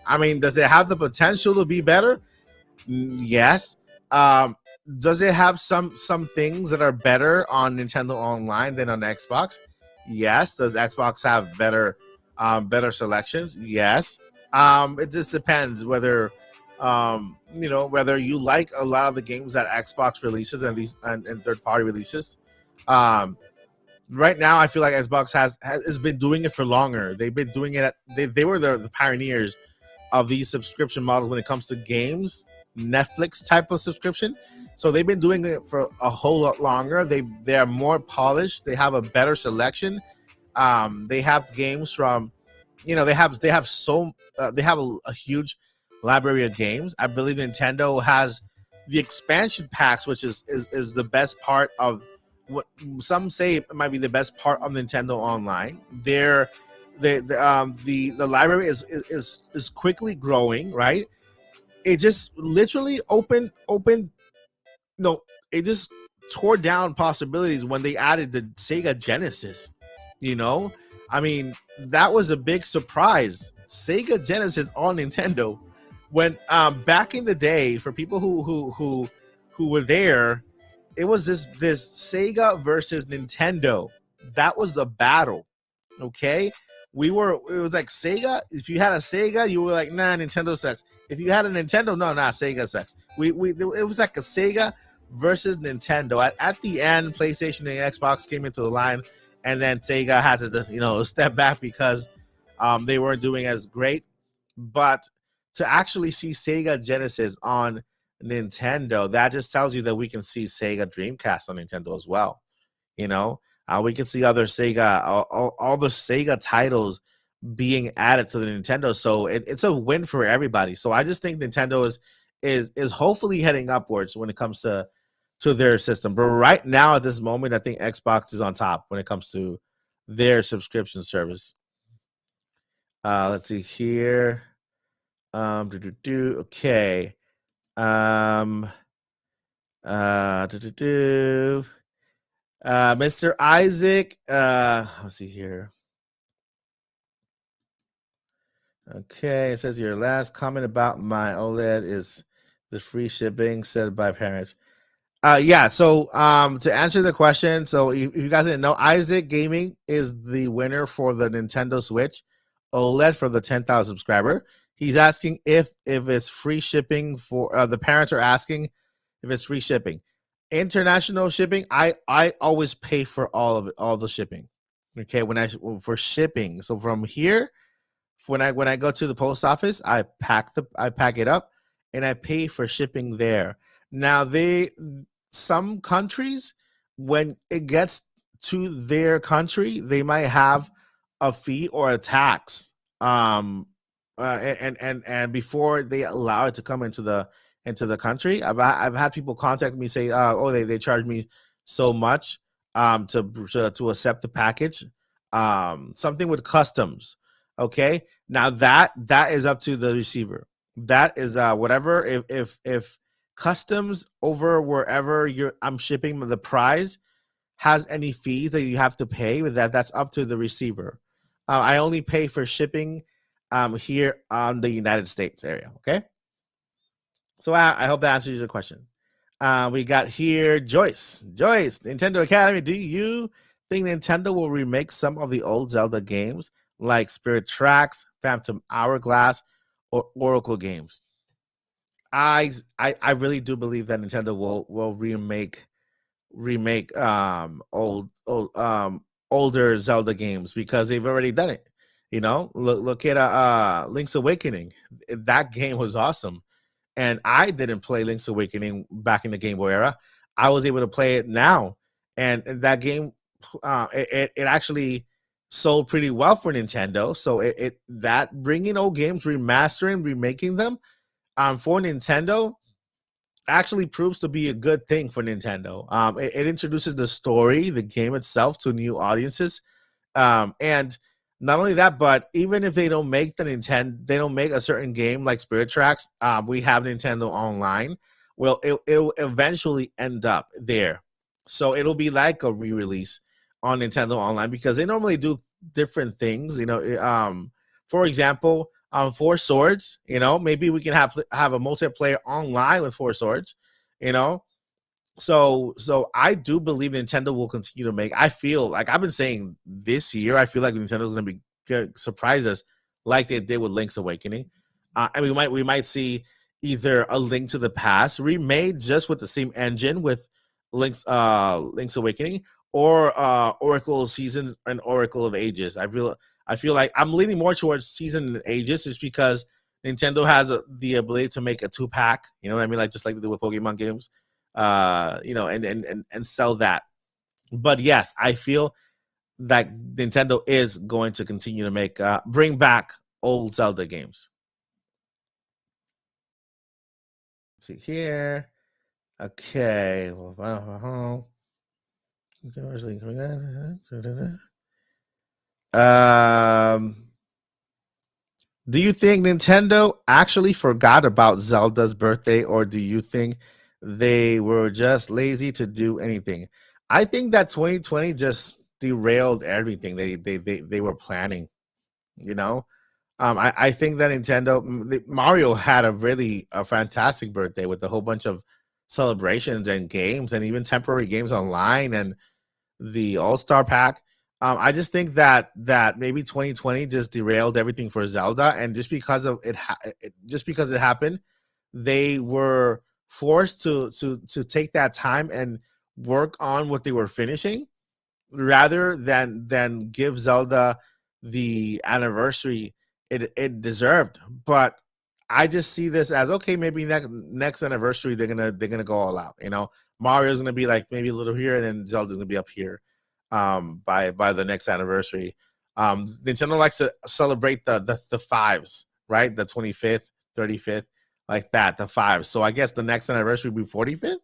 [SPEAKER 2] I mean, does it have the potential to be better? Yes. Does it have some things that are better on Nintendo Online than on Xbox? Yes. Does Xbox have better selections? Yes. It just depends whether whether you like a lot of the games that Xbox releases and third-party releases. Right now, I feel like Xbox has been doing it for longer. They've been doing it. They were the pioneers of these subscription models when it comes to games, Netflix type of subscription. So they've been doing it for a whole lot longer. They are more polished. They have a better selection. They have games from, they have a huge library of games. I believe Nintendo has the expansion packs, which is the best part of what some say it might be the best part of Nintendo Online. The library is quickly growing, right? It just literally opened. No, it just tore down possibilities when they added the Sega Genesis. I mean, that was a big surprise. Sega Genesis on Nintendo. When back in the day, for people who were there, it was this Sega versus Nintendo. That was the battle. Okay, it was like Sega. If you had a Sega, you were like, nah, Nintendo sucks. If you had a Nintendo, no, nah, Sega sucks. It was like a Sega versus Nintendo. At the end, PlayStation and Xbox came into the line, and then Sega had to step back because they weren't doing as great. But to actually see Sega Genesis on Nintendo, that just tells you that we can see Sega Dreamcast on Nintendo as well. We can see other Sega, all the Sega titles being added to the Nintendo. So it's a win for everybody. So I just think Nintendo is hopefully heading upwards when it comes to their system. But right now, at this moment, I think Xbox is on top when it comes to their subscription service. Let's see here. Okay. Mr. Isaac. Let's see here. Okay, it says your last comment about my OLED is the free shipping said by parents. Yeah, so to answer the question, so if you guys didn't know, Isaac Gaming is the winner for the Nintendo Switch OLED for the 10,000 subscriber. He's asking if it's free shipping for the parents are asking if it's free shipping. International shipping, I always pay for all of it, all the shipping. Okay, for shipping. So from here, when I go to the post office, I pack it up and I pay for shipping there. Now some countries, when it gets to their country, they might have a fee or a tax. And before they allow it to come into the country, I've had people contact me say, they charge me so much to accept the package. Something with customs. Okay, now that is up to the receiver. That is whatever. If customs over wherever I'm shipping the prize has any fees that you have to pay, that's up to the receiver. I only pay for shipping here on the United States area. Okay, so I hope that answers your question. We got here Joyce, Nintendo Academy. Do you think Nintendo will remake some of the old Zelda games like Spirit Tracks, Phantom Hourglass, or Oracle games. I really do believe that Nintendo will remake older Zelda games because they've already done it. Look at Link's Awakening. That game was awesome, and I didn't play Link's Awakening back in the Game Boy era. I was able to play it now, and that game it actually sold pretty well for Nintendo. So that bringing old games, remastering, remaking them for Nintendo actually proves to be a good thing for Nintendo. It introduces the story, the game itself, to new audiences, and not only that, but even if they don't make they don't make a certain game like Spirit Tracks, we have Nintendo Online. Well, it'll eventually end up there, so it'll be like a re-release on Nintendo Online because they normally do different things. For example, Four Swords. Maybe we can have a multiplayer online with Four Swords. So I do believe Nintendo will continue to make. I feel like I've been saying this year. I feel like Nintendo's going to surprise us like they did with Link's Awakening, and we might see either a Link to the Past remade just with the same engine with Link's Awakening, or Oracle of Seasons and Oracle of Ages. I feel like I'm leaning more towards Season and Ages just because Nintendo has the ability to make a 2-pack. You know what I mean? Like just like they do with Pokemon games. And sell that. But yes, I feel that Nintendo is going to continue to bring back old Zelda games. Let's see here. Okay. Do you think Nintendo actually forgot about Zelda's birthday, or do you think they were just lazy to do anything? I think that 2020 just derailed everything they were planning. I think that Mario had a fantastic birthday with a whole bunch of celebrations and games and even temporary games online and the All-Star Pack. I just think that maybe 2020 just derailed everything for Zelda, and just because it happened, they were forced to take that time and work on what they were finishing, rather than give Zelda the anniversary it deserved. But I just see this as, okay, maybe next anniversary they're gonna go all out. Mario's gonna be like maybe a little here, and then Zelda's gonna be up here by the next anniversary. Nintendo likes to celebrate the fives, right? The 25th, 35th, like that, the fives. So I guess the next anniversary will be 45th.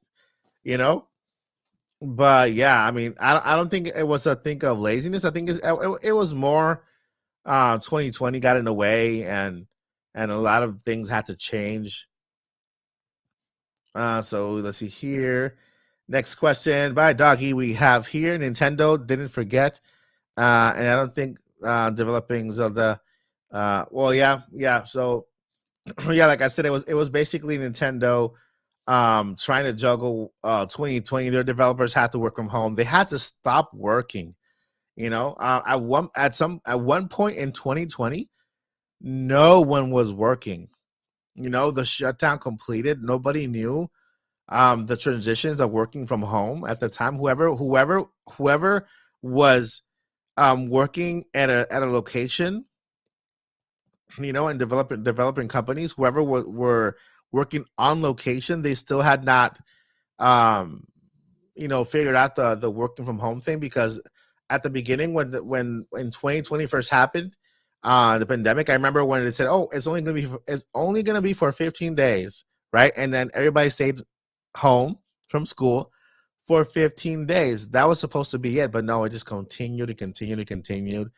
[SPEAKER 2] But yeah, I mean, I don't think it was a thing of laziness. I think it was more 2020 got in the way, and a lot of things had to change. So let's see here. Next question by Doggy we have here. Nintendo didn't forget, and I don't think developing Zelda. Well, yeah. So yeah, like I said, it was basically Nintendo trying to juggle 2020. Their developers had to work from home. They had to stop working. At one point in 2020, no one was working. The shutdown completed. Nobody knew the transitions of working from home at the time. Whoever was working at a location, and developing companies, whoever were working on location, they still had not figured out the working from home thing, because at the beginning when 2020 first happened, the pandemic, I remember when it said, oh, it's only gonna be for 15 days, right? And then everybody stayed home from school for 15 days. That was supposed to be it, but no, it just continued and continued and continued.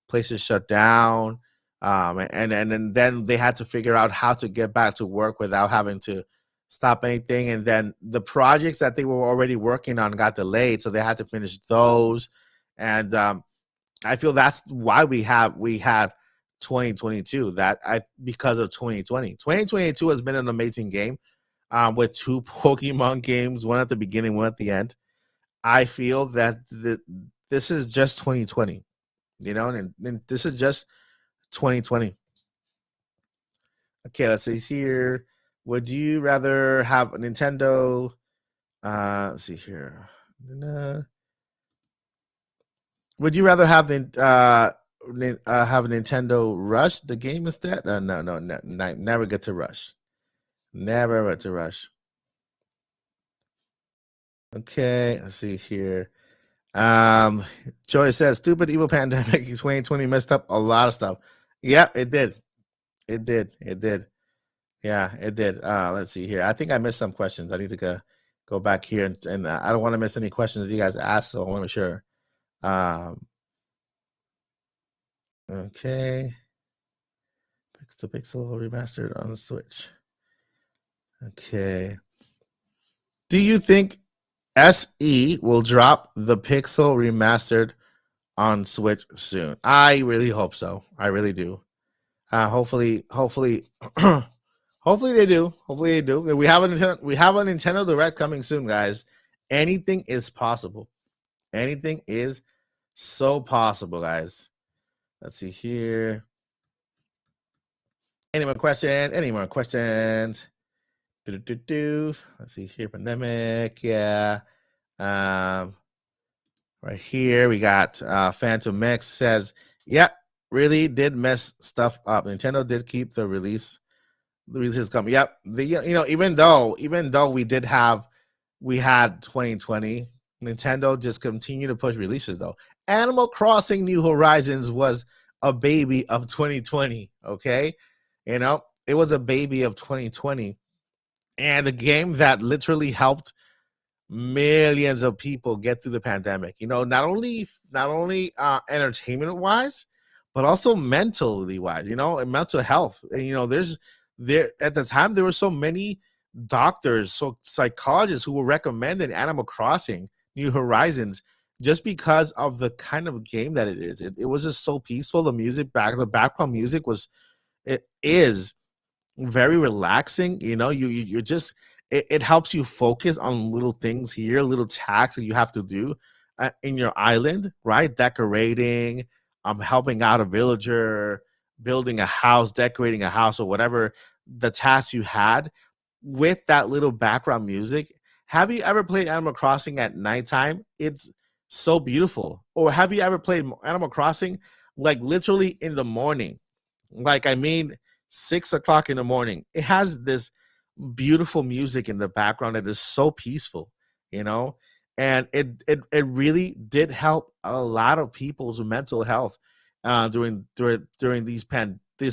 [SPEAKER 2] Places shut down, and then they had to figure out how to get back to work without having to stop anything. And then the projects that they were already working on got delayed, so they had to finish those. And I feel that's why we have 2022, because of 2020. 2022 has been an amazing game, with 2 Pokemon games, one at the beginning, one at the end. I feel that this is just 2020. and this is just 2020. Okay, let's see here. Would you rather have a Nintendo? Let's see here. Would you rather have have a Nintendo Rush the game instead? No, never get to Rush. Never get to Rush. Okay, let's see here. Joy says, "Stupid evil pandemic 2020 messed up a lot of stuff." Yeah, it did. It did. Yeah, it did. Let's see here. I think I missed some questions. I need to go back here and I don't want to miss any questions that you guys asked, so I want to make sure. Okay. Pixel Pixel remastered on the Switch. Okay. Do you think SE will drop the Pixel remastered on Switch soon? I really hope so. I really do. Hopefully, hopefully they do. Hopefully they do. We have a Nintendo Direct coming soon, guys. Anything is possible. Anything is so possible, guys. Let's see here. Any more questions? Let's see here. Pandemic. Yeah. Right here we got Phantom Mix says, "Yeah, really did mess stuff up. Nintendo did keep the releases coming. Yep. Even though we had 2020, Nintendo just continued to push releases though. Animal Crossing New Horizons was a baby of 2020. Okay, it was a baby of 2020, and a game that literally helped millions of people get through the pandemic. Not only entertainment wise, but also mentally wise. And mental health. And, there at the time there were so many doctors, so psychologists who were recommending Animal Crossing New Horizons just because of the kind of game that it is. It was just so peaceful. The background music is very relaxing. You're just it helps you focus on little things here, little tasks that you have to do in your island, right? Decorating, helping out a villager, building a house, decorating a house, or whatever the tasks you had with that little background music. Have you ever played Animal Crossing at nighttime? It's so beautiful. Or have you ever played Animal Crossing like literally in the morning? 6 o'clock in the morning. It has this beautiful music in the background that is so peaceful, and it really did help a lot of people's mental health during this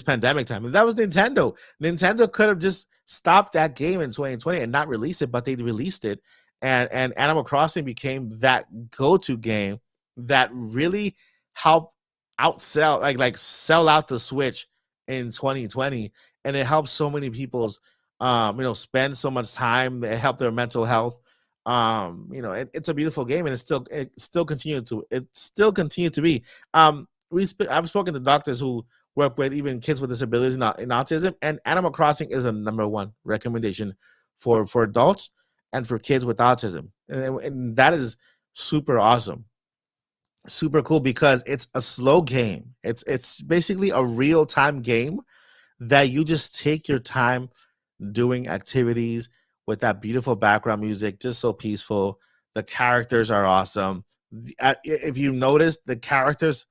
[SPEAKER 2] pandemic time. And that was Nintendo. Nintendo could have just stopped that game in 2020 and not release it, but they released it, and Animal Crossing became that go-to game that really helped outsell sell out the Switch in 2020, and it helped so many people's spend so much time. It helped their mental health. It's a beautiful game, and it still continued to be. I've spoken to doctors who work with even kids with disabilities in autism, and Animal Crossing is a number one recommendation for adults and for kids with autism, and that is super awesome, super cool, because it's a slow game. It's basically a real-time game that you just take your time doing activities with that beautiful background music, just so peaceful. The characters are awesome. If you notice, the characters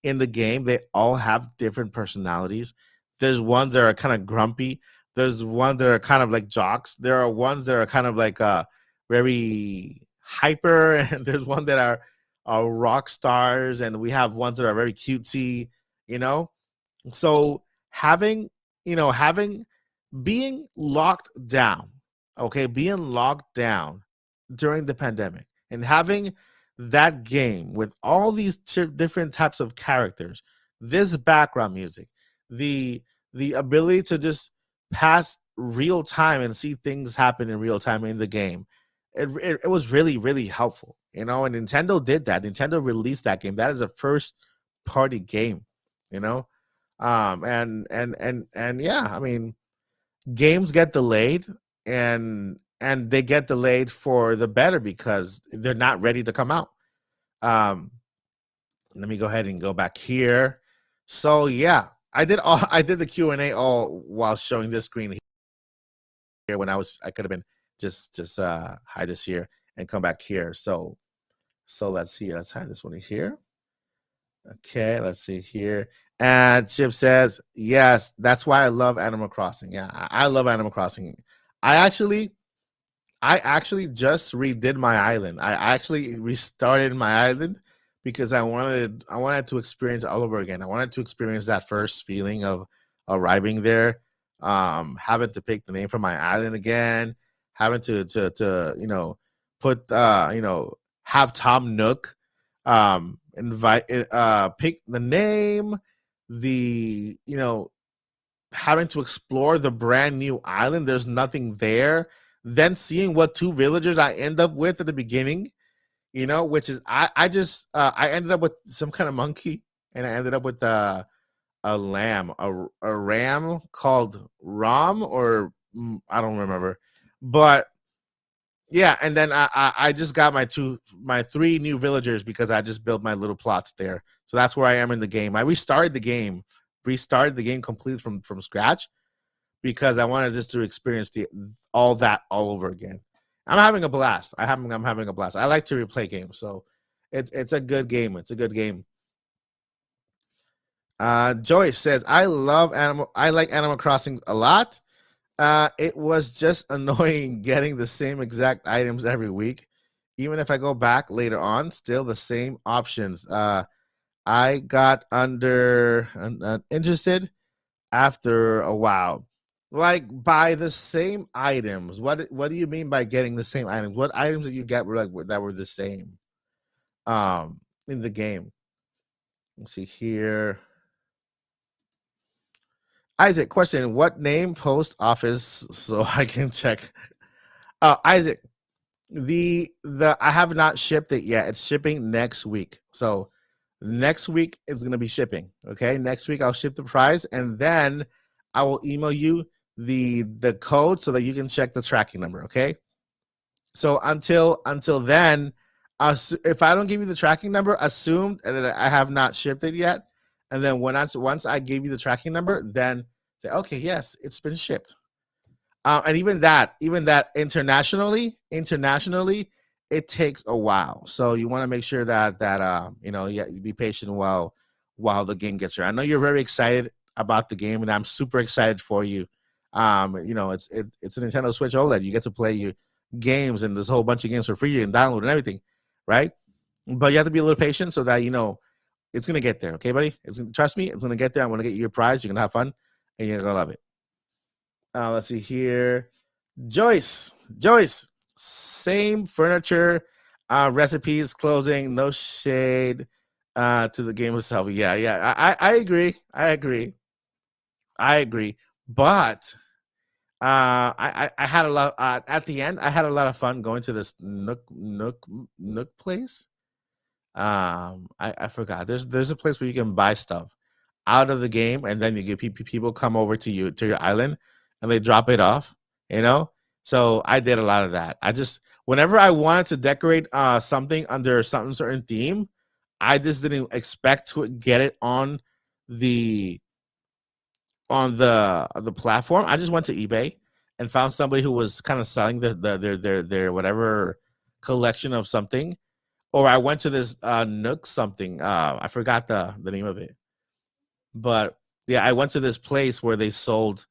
[SPEAKER 2] in the game, they all have different personalities. There's ones that are kind of grumpy. There's ones that are kind of like jocks. There are ones that are kind of like very hyper, and there's one that are rock stars, and we have ones that are very cutesy. So being locked down, during the pandemic, and having that game with all these different types of characters, this background music, the ability to just pass real time and see things happen in real time in the game, it was really, really helpful. And Nintendo did that. Nintendo released that game. That is a first party game. And yeah, games get delayed, and they get delayed for the better because they're not ready to come out. Let me go ahead and go back here. So yeah, I did the Q&A all while showing this screen here when I could have been just hide this here and come back here. So let's see. Let's hide this one here. Okay, let's see here. And Chip says, yes, that's why I love Animal Crossing. Yeah, I love Animal Crossing. I actually just redid my island. I actually restarted my island because I wanted to experience it all over again. I wanted to experience that first feeling of arriving there, having to pick the name for my island again, having to put have Tom Nook invite pick the name, the having to explore the brand new island. There's nothing there. Then seeing what two villagers I end up with at the beginning, which is I ended up with some kind of monkey, and I ended up with a lamb, a ram called Ram, or I don't remember, but yeah. And then I just got my three new villagers because I just built my little plots there. So that's where I am in the game. I restarted the game complete from scratch because I wanted just to experience all over again. I'm having a blast. I'm having a blast. I like to replay games, so it's a good game. It's a good game. Joyce says, I like Animal Crossing a lot. It was just annoying getting the same exact items every week. Even if I go back later on, still the same options. I got interested after a while. Like, buy the same items. What do you mean by getting the same items? What items did you get that were the same in the game? Let's see here. Isaac, question: what name post office so I can check? Isaac, the I have not shipped it yet. It's shipping next week. So next week is going to be shipping. Okay, next week I'll ship the price, and then I will email you the code so that you can check the tracking number. Okay. So until then, if I don't give you the tracking number, assume that I have not shipped it yet, and then once I give you the tracking number, then say, okay, yes, it's been shipped. And even that internationally, it takes a while. So you want to make sure that you be patient while the game gets here. I know you're very excited about the game, and I'm super excited for you. It's a Nintendo Switch OLED. You get to play your games, and there's a whole bunch of games for free and download and everything, right? But you have to be a little patient so that it's gonna get there. Okay, buddy? Trust me, it's gonna get there. I'm gonna get you your prize. You're gonna have fun, and you're gonna love it. Let's see here. Joyce, same furniture, recipes, closing, no shade to the game itself. Yeah. I agree. But I had a lot at the end. I had a lot of fun going to this Nook place. I forgot. There's a place where you can buy stuff out of the game, and then you get people come over to your island, and they drop it off. So I did a lot of that. Whenever I wanted to decorate something under some certain theme, I just didn't expect to get it on the platform. I just went to eBay and found somebody who was kind of selling their whatever collection of something. Or I went to this Nook something. I forgot the name of it. But yeah, I went to this place where they sold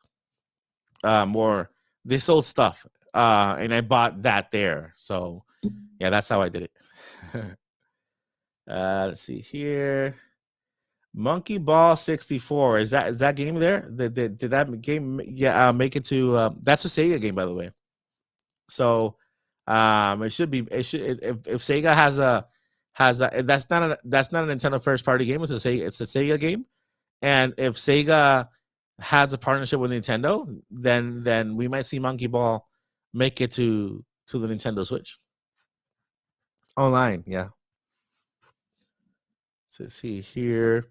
[SPEAKER 2] stuff. And I bought that there. So yeah, that's how I did it. Let's see here. Monkey Ball 64. Is that game there? Did that game make it to that's a Sega game, by the way. So it should if Sega has a that's not a Nintendo first party game, it's a Sega game. And if Sega has a partnership with Nintendo, then we might see Monkey Ball make it to the Nintendo Switch. Online, yeah. So let's see here.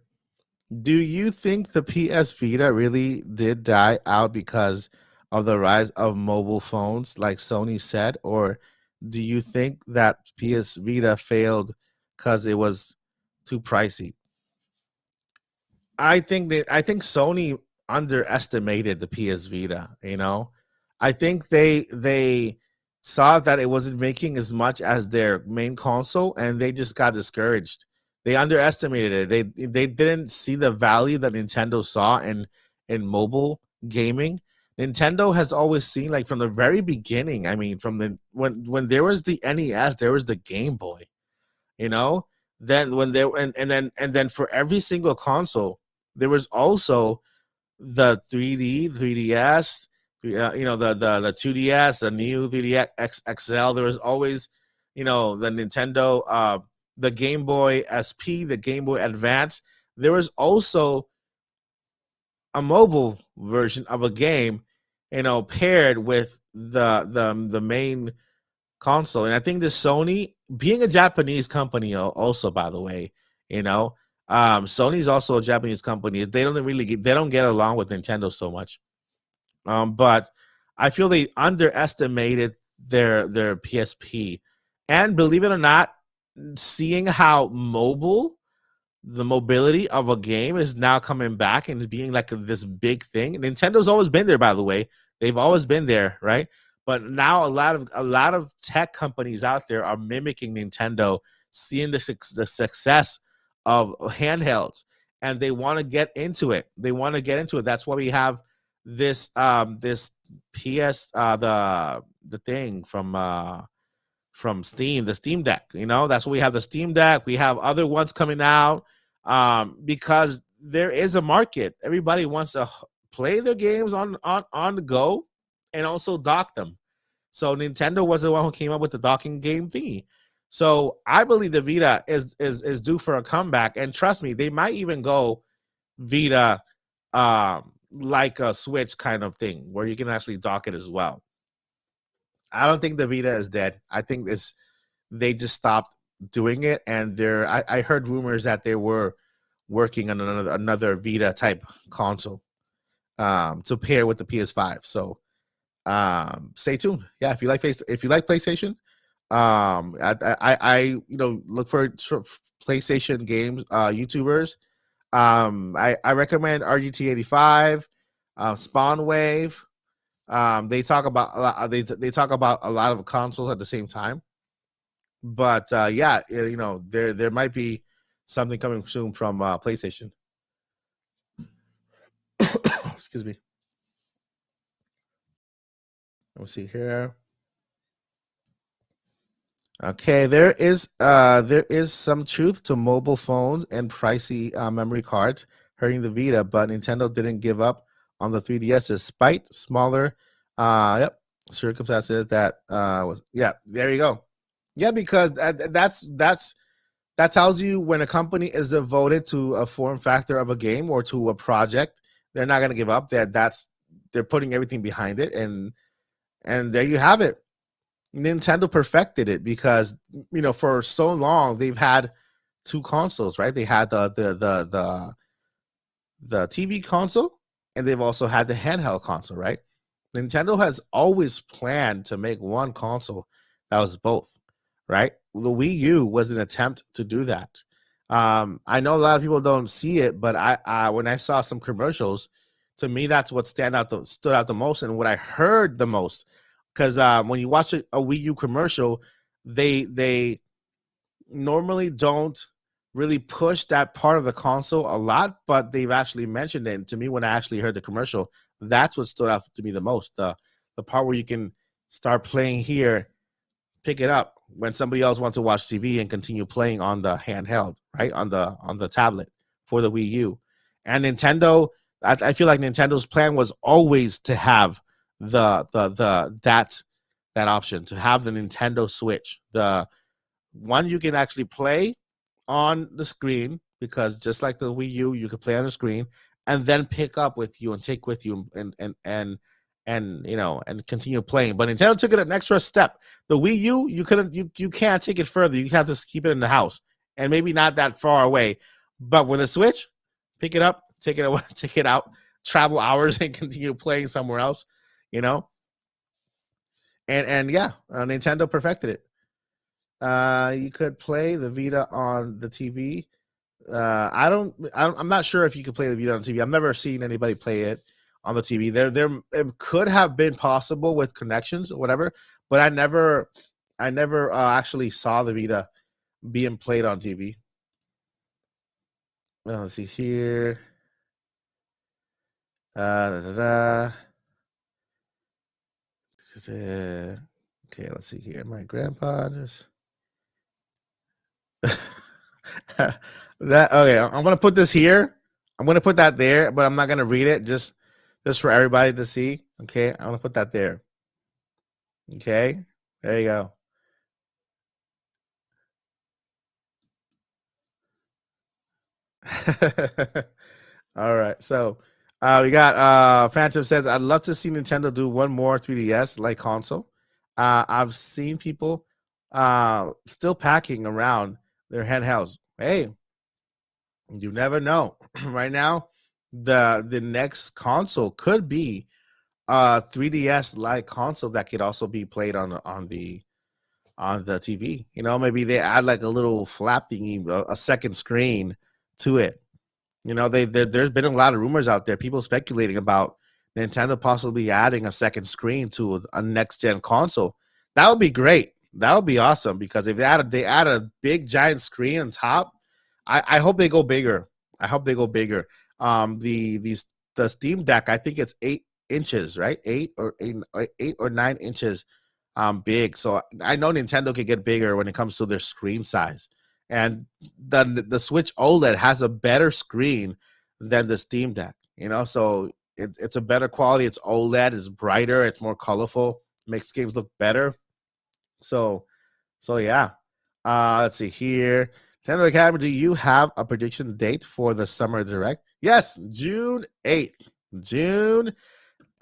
[SPEAKER 2] Do you think the PS Vita really did die out because of the rise of mobile phones, like Sony said? Or do you think that PS Vita failed because it was too pricey. I think Sony underestimated the PS Vita. I think they saw that it wasn't making as much as their main console, and they just got discouraged. They underestimated it. They didn't see the value that Nintendo saw in mobile gaming. Nintendo has always seen, like, from the very beginning. I mean, from the when there was the NES, there was the Game Boy. You know, then when there and then for every single console, there was also the 3D, 3DS, the 2DS, the new 3DS XL. There was always, the Nintendo, the Game Boy SP, the Game Boy Advance. There was also a mobile version of a game, paired with the main console. And I think the Sony, being a Japanese company, also, by the way, Sony's also a Japanese company. They don't get along with Nintendo so much. But I feel they underestimated their PSP. And believe it or not, seeing how the mobility of a game is now coming back and being like this big thing. Nintendo's always been there, by the way. They've always been there, right? But now a lot of tech companies out there are mimicking Nintendo, seeing the success of handhelds, and they want to get into it. That's why we have this this PS the thing from Steam, the Steam Deck. That's why we have the Steam Deck. We have other ones coming out, because there is a market. Everybody wants to play their games on the go and also dock them. So Nintendo was the one who came up with the docking game thingy. So I believe the Vita is due for a comeback. And trust me, they might even go Vita, like a Switch kind of thing, where you can actually dock it as well. I don't think the Vita is dead. I think they just stopped doing it. And I heard rumors that they were working on another Vita type console, to pair with the PS5. So stay tuned. Yeah, if you like PlayStation, I look for PlayStation games, YouTubers. I recommend RGT85, Spawn Wave. They talk about a lot, they talk about a lot of consoles at the same time. But yeah, there might be something coming soon from PlayStation. Excuse me. Let me see here. Okay, there is some truth to mobile phones and pricey memory cards hurting the Vita, but Nintendo didn't give up on the 3DS despite smaller circumstances. That was, yeah, there you go. Yeah, because that tells you when a company is devoted to a form factor of a game or to a project, they're not going to give up. They're putting everything behind it, and there you have it. Nintendo perfected it because for so long they've had two consoles, right? They had the TV console, and they've also had the handheld console, right? Nintendo has always planned to make one console that was both, right? The Wii U was an attempt to do that. I know a lot of people don't see it, but I when I saw some commercials, to me that's what stood out the most, and what I heard the most. Because when you watch a Wii U commercial, they normally don't really push that part of the console a lot, but they've actually mentioned it. And to me, when I actually heard the commercial, that's what stood out to me the most. The part where you can start playing here, pick it up when somebody else wants to watch TV and continue playing on the handheld, right? On the tablet for the Wii U. And Nintendo, I feel like Nintendo's plan was always to have that option, to have the Nintendo Switch, the one you can actually play on the screen, because just like the Wii U, you can play on the screen and then pick up with you and take with you and continue playing. But Nintendo took it an extra step. The Wii U, you can't take it further. You have to keep it in the house and maybe not that far away. But with a Switch, pick it up, take it away, take it out, travel hours and continue playing somewhere else. And yeah, Nintendo perfected it. You could play the Vita on the TV. I'm not sure if you can play the Vita on TV. I've never seen anybody play it on the TV. It could have been possible with connections or whatever, but I never actually saw the Vita being played on TV. Well, let's see here. Okay, let's see here. My grandpa just that okay. I'm gonna put this here. I'm gonna put that there, but I'm not gonna read it. Just for everybody to see. Okay, I'm gonna put that there. Okay, there you go. All right, so we got Phantom says, I'd love to see Nintendo do one more 3DS like console. I've seen people still packing around their handhelds. Hey, you never know. Right now, the next console could be a 3DS like console that could also be played on the TV. You know, maybe they add like a little flap thingy, a second screen to it. You know, there's been a lot of rumors out there, people speculating about Nintendo possibly adding a second screen to a next gen console. That would be great. That would be awesome because if they add a big giant screen on top, I hope they go bigger. I hope they go bigger. The Steam Deck, I think it's 8 inches, right? 8 or 9 inches big. So I know Nintendo can get bigger when it comes to their screen size. And the Switch OLED has a better screen than the Steam Deck, you know, so it's a better quality. It's OLED, it's brighter, it's more colorful, makes games look better. So yeah. Let's see here. Nintendo Academy, do you have a prediction date for the Summer Direct? Yes, June 8th. June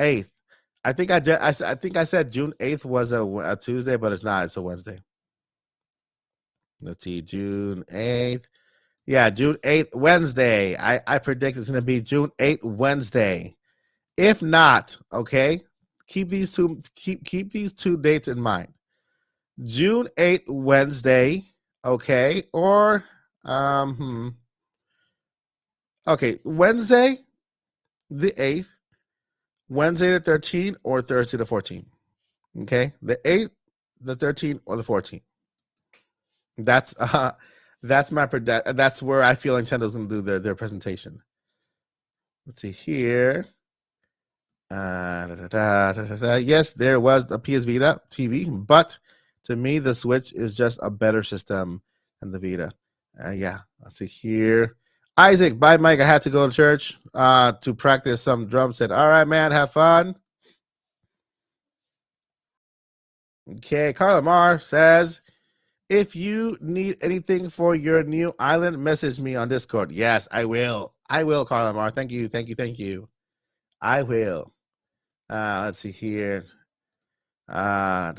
[SPEAKER 2] 8th. I think I did. I think I said June 8th was a Tuesday, but it's not. It's a Wednesday. Let's see, June 8th. Yeah, June 8th, Wednesday. I predict it's going to be June 8th, Wednesday. If not, okay, keep these two dates in mind. June 8th, Wednesday, okay, or okay, Wednesday the 8th, Wednesday the 13th, or Thursday the 14th. Okay, the 8th, the 13th, or the 14th. That's my that's where I feel Nintendo's gonna do their presentation. Let's see here. Yes, there was a PS Vita TV, but to me, the Switch is just a better system than the Vita. Yeah, let's see here. Isaac, bye, Mike. I had to go to church to practice some drum set. All right, man, have fun. Okay, Carla Mar says, if you need anything for your new island, message me on Discord. Yes, I will. I will, Carla Mar. Thank you. Thank you. Thank you. I will. Let's see here. My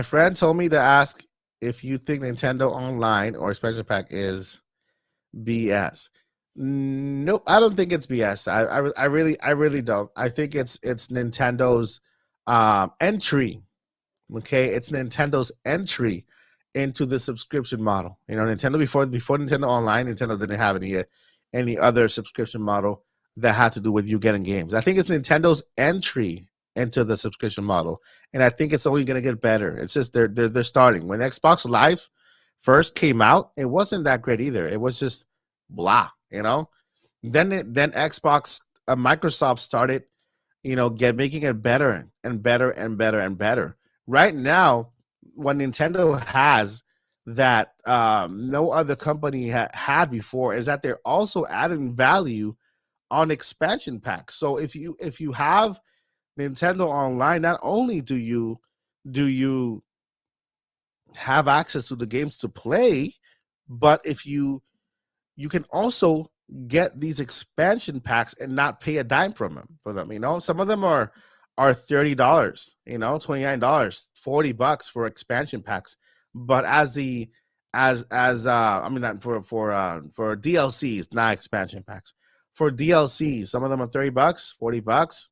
[SPEAKER 2] friend told me to ask if you think Nintendo Online or expansion pack is BS. Nope, I don't think it's BS. I really don't. I think it's Nintendo's entry. Okay, it's Nintendo's entry into the subscription model. You know, Nintendo before Nintendo Online, Nintendo didn't have any other subscription model that had to do with you getting games. I think it's Nintendo's entry into the subscription model, and I think it's only going to get better. It's just they're starting. When Xbox Live first came out, it wasn't that great either. It was just blah, you know. Then Xbox, Microsoft started, you know, making it better and better and better and better. Right now, what Nintendo has that no other company had before is that they're also adding value on expansion packs. So if you have Nintendo Online, not only do you have access to the games to play, but if you can also get these expansion packs and not pay a dime for them. You know, some of them are $30, you know, $29, $40 for expansion packs. But as I mean, not for DLCs, not expansion packs. For DLCs, some of them are $30, $40,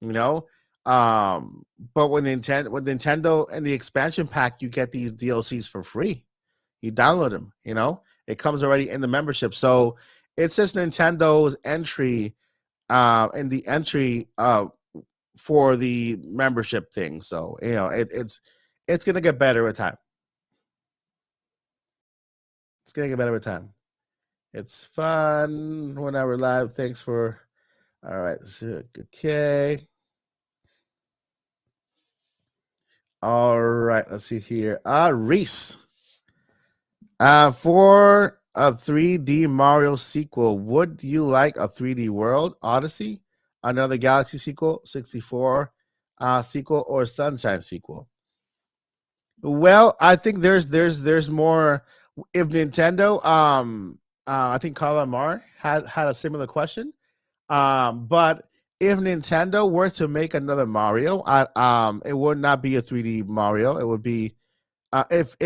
[SPEAKER 2] you know. But with Nintendo and the expansion pack, you get these DLCs for free. You download them. It comes already in the membership. So it's just Nintendo's entry, in the entry for the membership thing. So it's gonna get better with time. It's gonna get better with time. It's fun whenever live. Thanks for. All right. Okay. All right. Let's see here. Reese. For a 3D Mario sequel, would you like a 3D World Odyssey, another Galaxy sequel, 64 sequel, or Sunshine sequel? Well, I think there's more. If Nintendo, I think Carla Mar had a similar question. But if Nintendo were to make another Mario, it would not be a 3D Mario. It would be if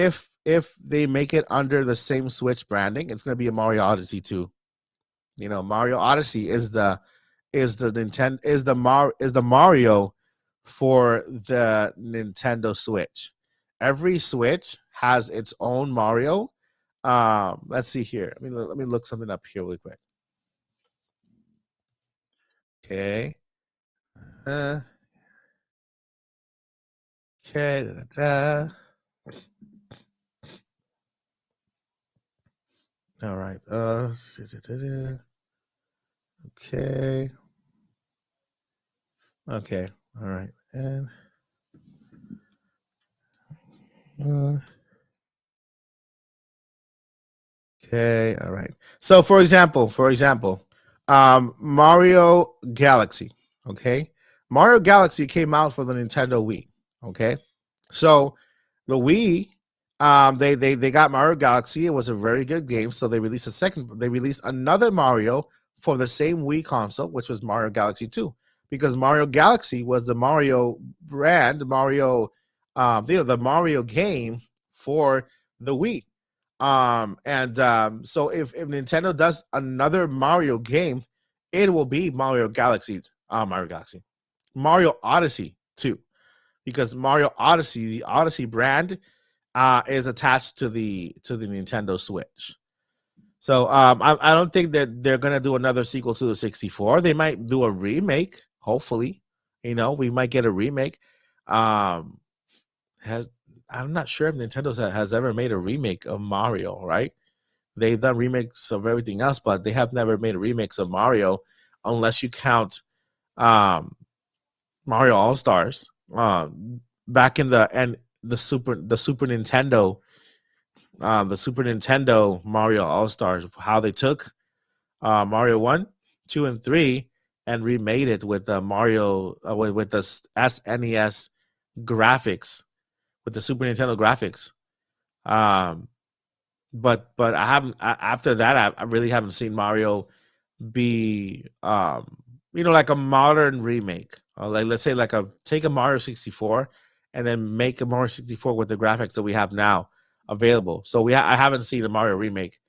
[SPEAKER 2] they make it under the same Switch branding, it's going to be a Mario Odyssey 2. Mario Odyssey is the Mario for the Nintendo Switch. Every Switch has its own Mario. Let's see here. Let me look something up here really quick. Okay. Okay. All right. Okay. Okay. All right. And okay. All right. So for example, Mario Galaxy. Okay. Mario Galaxy came out for the Nintendo Wii. Okay. So the Wii, they got Mario Galaxy. It was a very good game. So they released another Mario for the same Wii console, which was Mario Galaxy 2. Because Mario Galaxy was the Mario brand, the Mario game for the Wii. So if Nintendo does another Mario game, it will be Mario Odyssey 2. Because Mario Odyssey, the Odyssey brand, is attached to the Nintendo Switch. So I don't think that they're gonna do another sequel to the 64. They might do a remake. Hopefully, we might get a remake. I'm not sure if Nintendo has ever made a remake of Mario. Right? They've done remakes of everything else, but they have never made a remix of Mario, unless you count Mario All Stars. Back in the Super Nintendo, the Super Nintendo Mario All Stars, how they took Mario 1, 2, and 3 and remade it with the Mario with the SNES graphics, with the Super Nintendo graphics. But I haven't after that I really haven't seen Mario be like a modern remake. Like let's say take a Mario 64 and then make a Mario 64 with the graphics that we have now available. So I haven't seen a Mario remake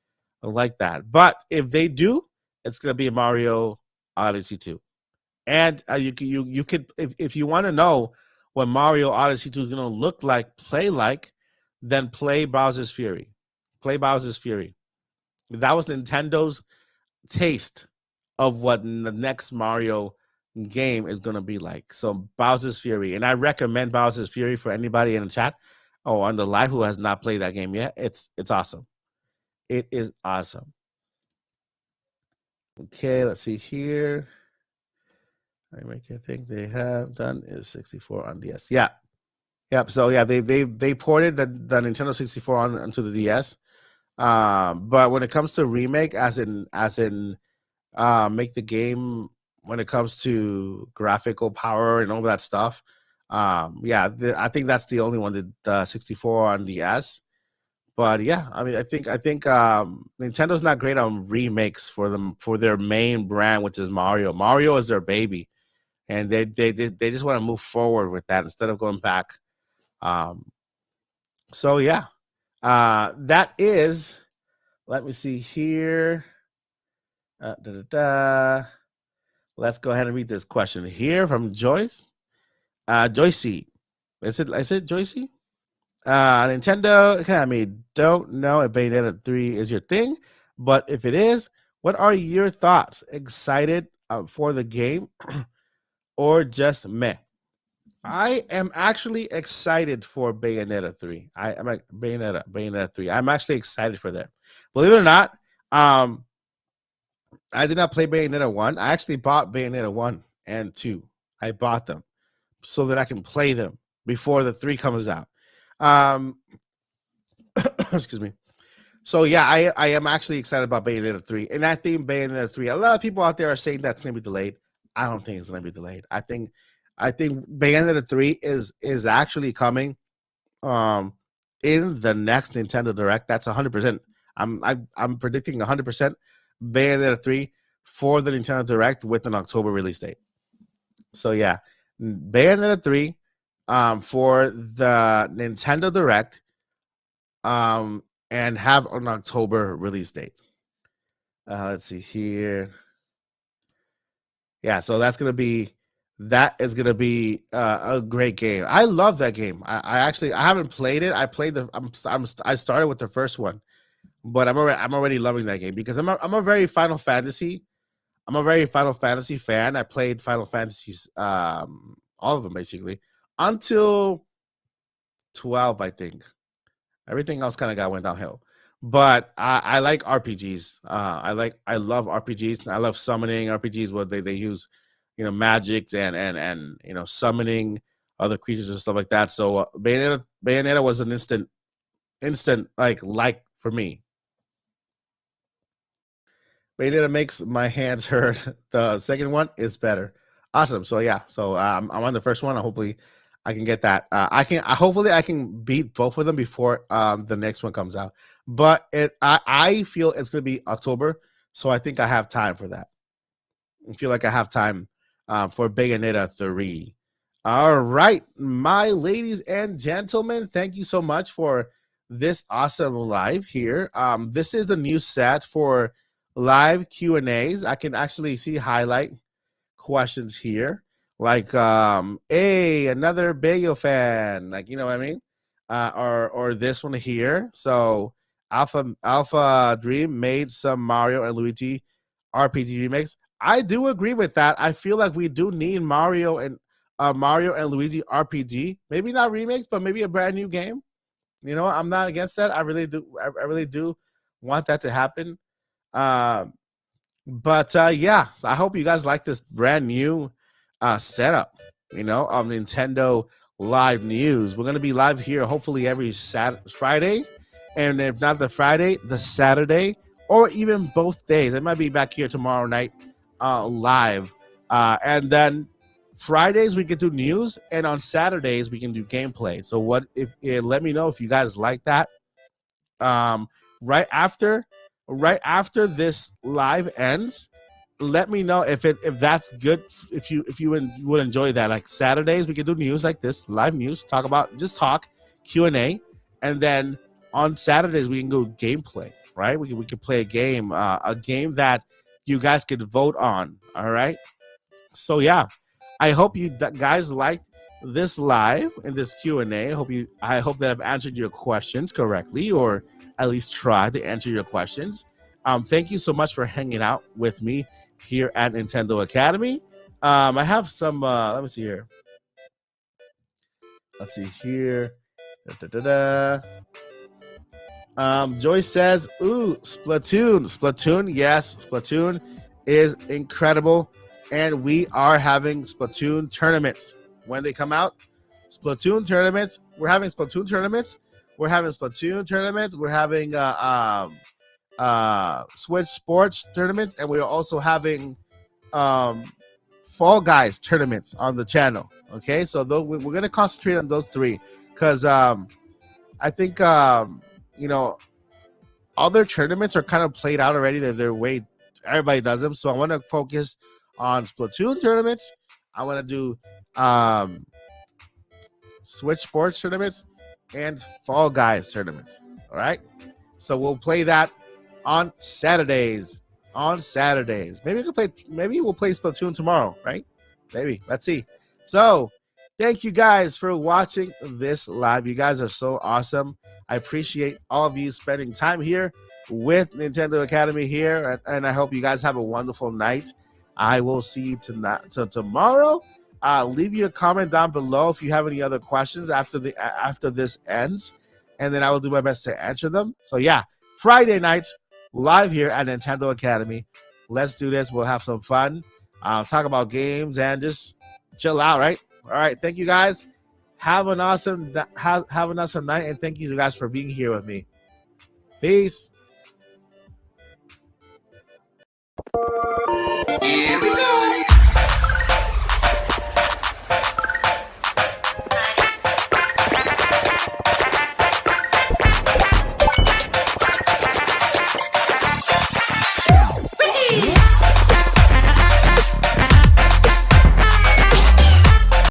[SPEAKER 2] like that. But if they do, it's gonna be a Mario Odyssey 2. And you could if you want to know what Mario Odyssey 2 is gonna look like, play like, then play Bowser's Fury. Play Bowser's Fury. That was Nintendo's taste of what the next Mario game is going to be like. So Bowser's Fury. And I recommend Bowser's Fury for anybody in the chat or on the live who has not played that game yet. It's awesome. It is awesome. Okay, let's see here. I think they have done is 64 on DS. Yeah. Yep. So yeah, they ported the Nintendo 64 onto the DS. But when it comes to remake, as in make the game when it comes to graphical power and all that stuff, I think that's the only one, the 64 on the S. But yeah, I think Nintendo's not great on remakes for their main brand, which is Mario. Mario is their baby, and they just want to move forward with that instead of going back. So yeah, that is. Let me see here. Let's go ahead and read this question here from Joyce. Joycey. Is it Joycey? Nintendo Academy, don't know if Bayonetta 3 is your thing, but if it is, what are your thoughts? Excited for the game or just meh? I am actually excited for Bayonetta 3. I'm like Bayonetta 3. I'm actually excited for that. Believe it or not, I did not play Bayonetta 1. I actually bought Bayonetta 1 and 2. I bought them so that I can play them before the 3 comes out. Excuse me. So yeah, I am actually excited about Bayonetta 3. And I think Bayonetta 3, a lot of people out there are saying that's gonna be delayed. I don't think it's gonna be delayed. I think Bayonetta 3 is actually coming in the next Nintendo Direct. That's 100%. I'm predicting 100% Bayonetta 3 for the Nintendo Direct with an October release date. So yeah, Bayonetta 3 for the Nintendo Direct and have an October release date. Let's see here. Yeah, so that's gonna be a great game. I love that game. I haven't played it. I played I started with the first one, but I'm already loving that game because I'm a very Final Fantasy. I'm a very Final Fantasy fan. I played Final Fantasies, all of them basically, until 12, I think. Everything else kind of went downhill. But I like RPGs. I love RPGs. I love summoning RPGs where they use, magics and summoning other creatures and stuff like that. So Bayonetta was an instant like for me. Bayonetta makes my hands hurt. The second one is better. Awesome. So yeah. So I'm on the first one. Hopefully I can get that. Hopefully I can beat both of them before the next one comes out. But I feel it's gonna be October, so I think I have time for that. I feel like I have time for Bayonetta 3. All right, my ladies and gentlemen, thank you so much for this awesome live here. This is the new set for live Q&As. I can actually see highlight questions here, like hey, another Bayo fan, like, you know what I mean, or this one here. So Alpha Dream made some Mario and Luigi RPG remakes. I do agree with that. I feel like we do need Mario and Luigi RPG. Maybe not remakes, but maybe a brand new game. I'm not against that. I really do. I really do want that to happen. But yeah, so I hope you guys like this brand new setup, on Nintendo Live News. We're going to be live here hopefully every Friday. And if not the Friday, the Saturday, or even both days. I might be back here tomorrow night live. And then Fridays we can do news, and on Saturdays we can do gameplay. So let me know if you guys like that. Right after this live ends, let me know if that's good. If you would enjoy that. Like Saturdays we can do news like this, live news, talk Q&A, and then on Saturdays we can go gameplay. Right, we can play a game that you guys could vote on. All right, so yeah, I hope you guys like this live and this Q&A. I hope that I've answered your questions correctly, or at least try to answer your questions. Thank you so much for hanging out with me here at Nintendo Academy. I have some, let me see here. Let's see here. Joyce says, ooh, Splatoon. Yes, Splatoon is incredible. And we are having Splatoon tournaments when they come out. Splatoon tournaments. We're having Splatoon tournaments. We're having Switch Sports tournaments, and we're also having Fall Guys tournaments on the channel. Okay, so we're going to concentrate on those three because I think other tournaments are kind of played out already. They're way everybody does them. So I want to focus on Splatoon tournaments. I want to do Switch Sports tournaments and Fall Guys tournaments. All right. So we'll play that on Saturdays. Maybe we'll play Splatoon tomorrow, right? Maybe. Let's see. So Thank you guys for watching this live. You guys are so awesome. I appreciate all of you spending time here with Nintendo Academy here, and I hope you guys have a wonderful night. I will see you tonight. So tomorrow, leave your comment down below if you have any other questions after this ends, and then I will do my best to answer them. So yeah, Friday nights live here at Nintendo Academy. Let's do this. We'll have some fun. Talk about games and just chill out, right? All right. Thank you guys. Have an awesome night, and thank you guys for being here with me. Peace.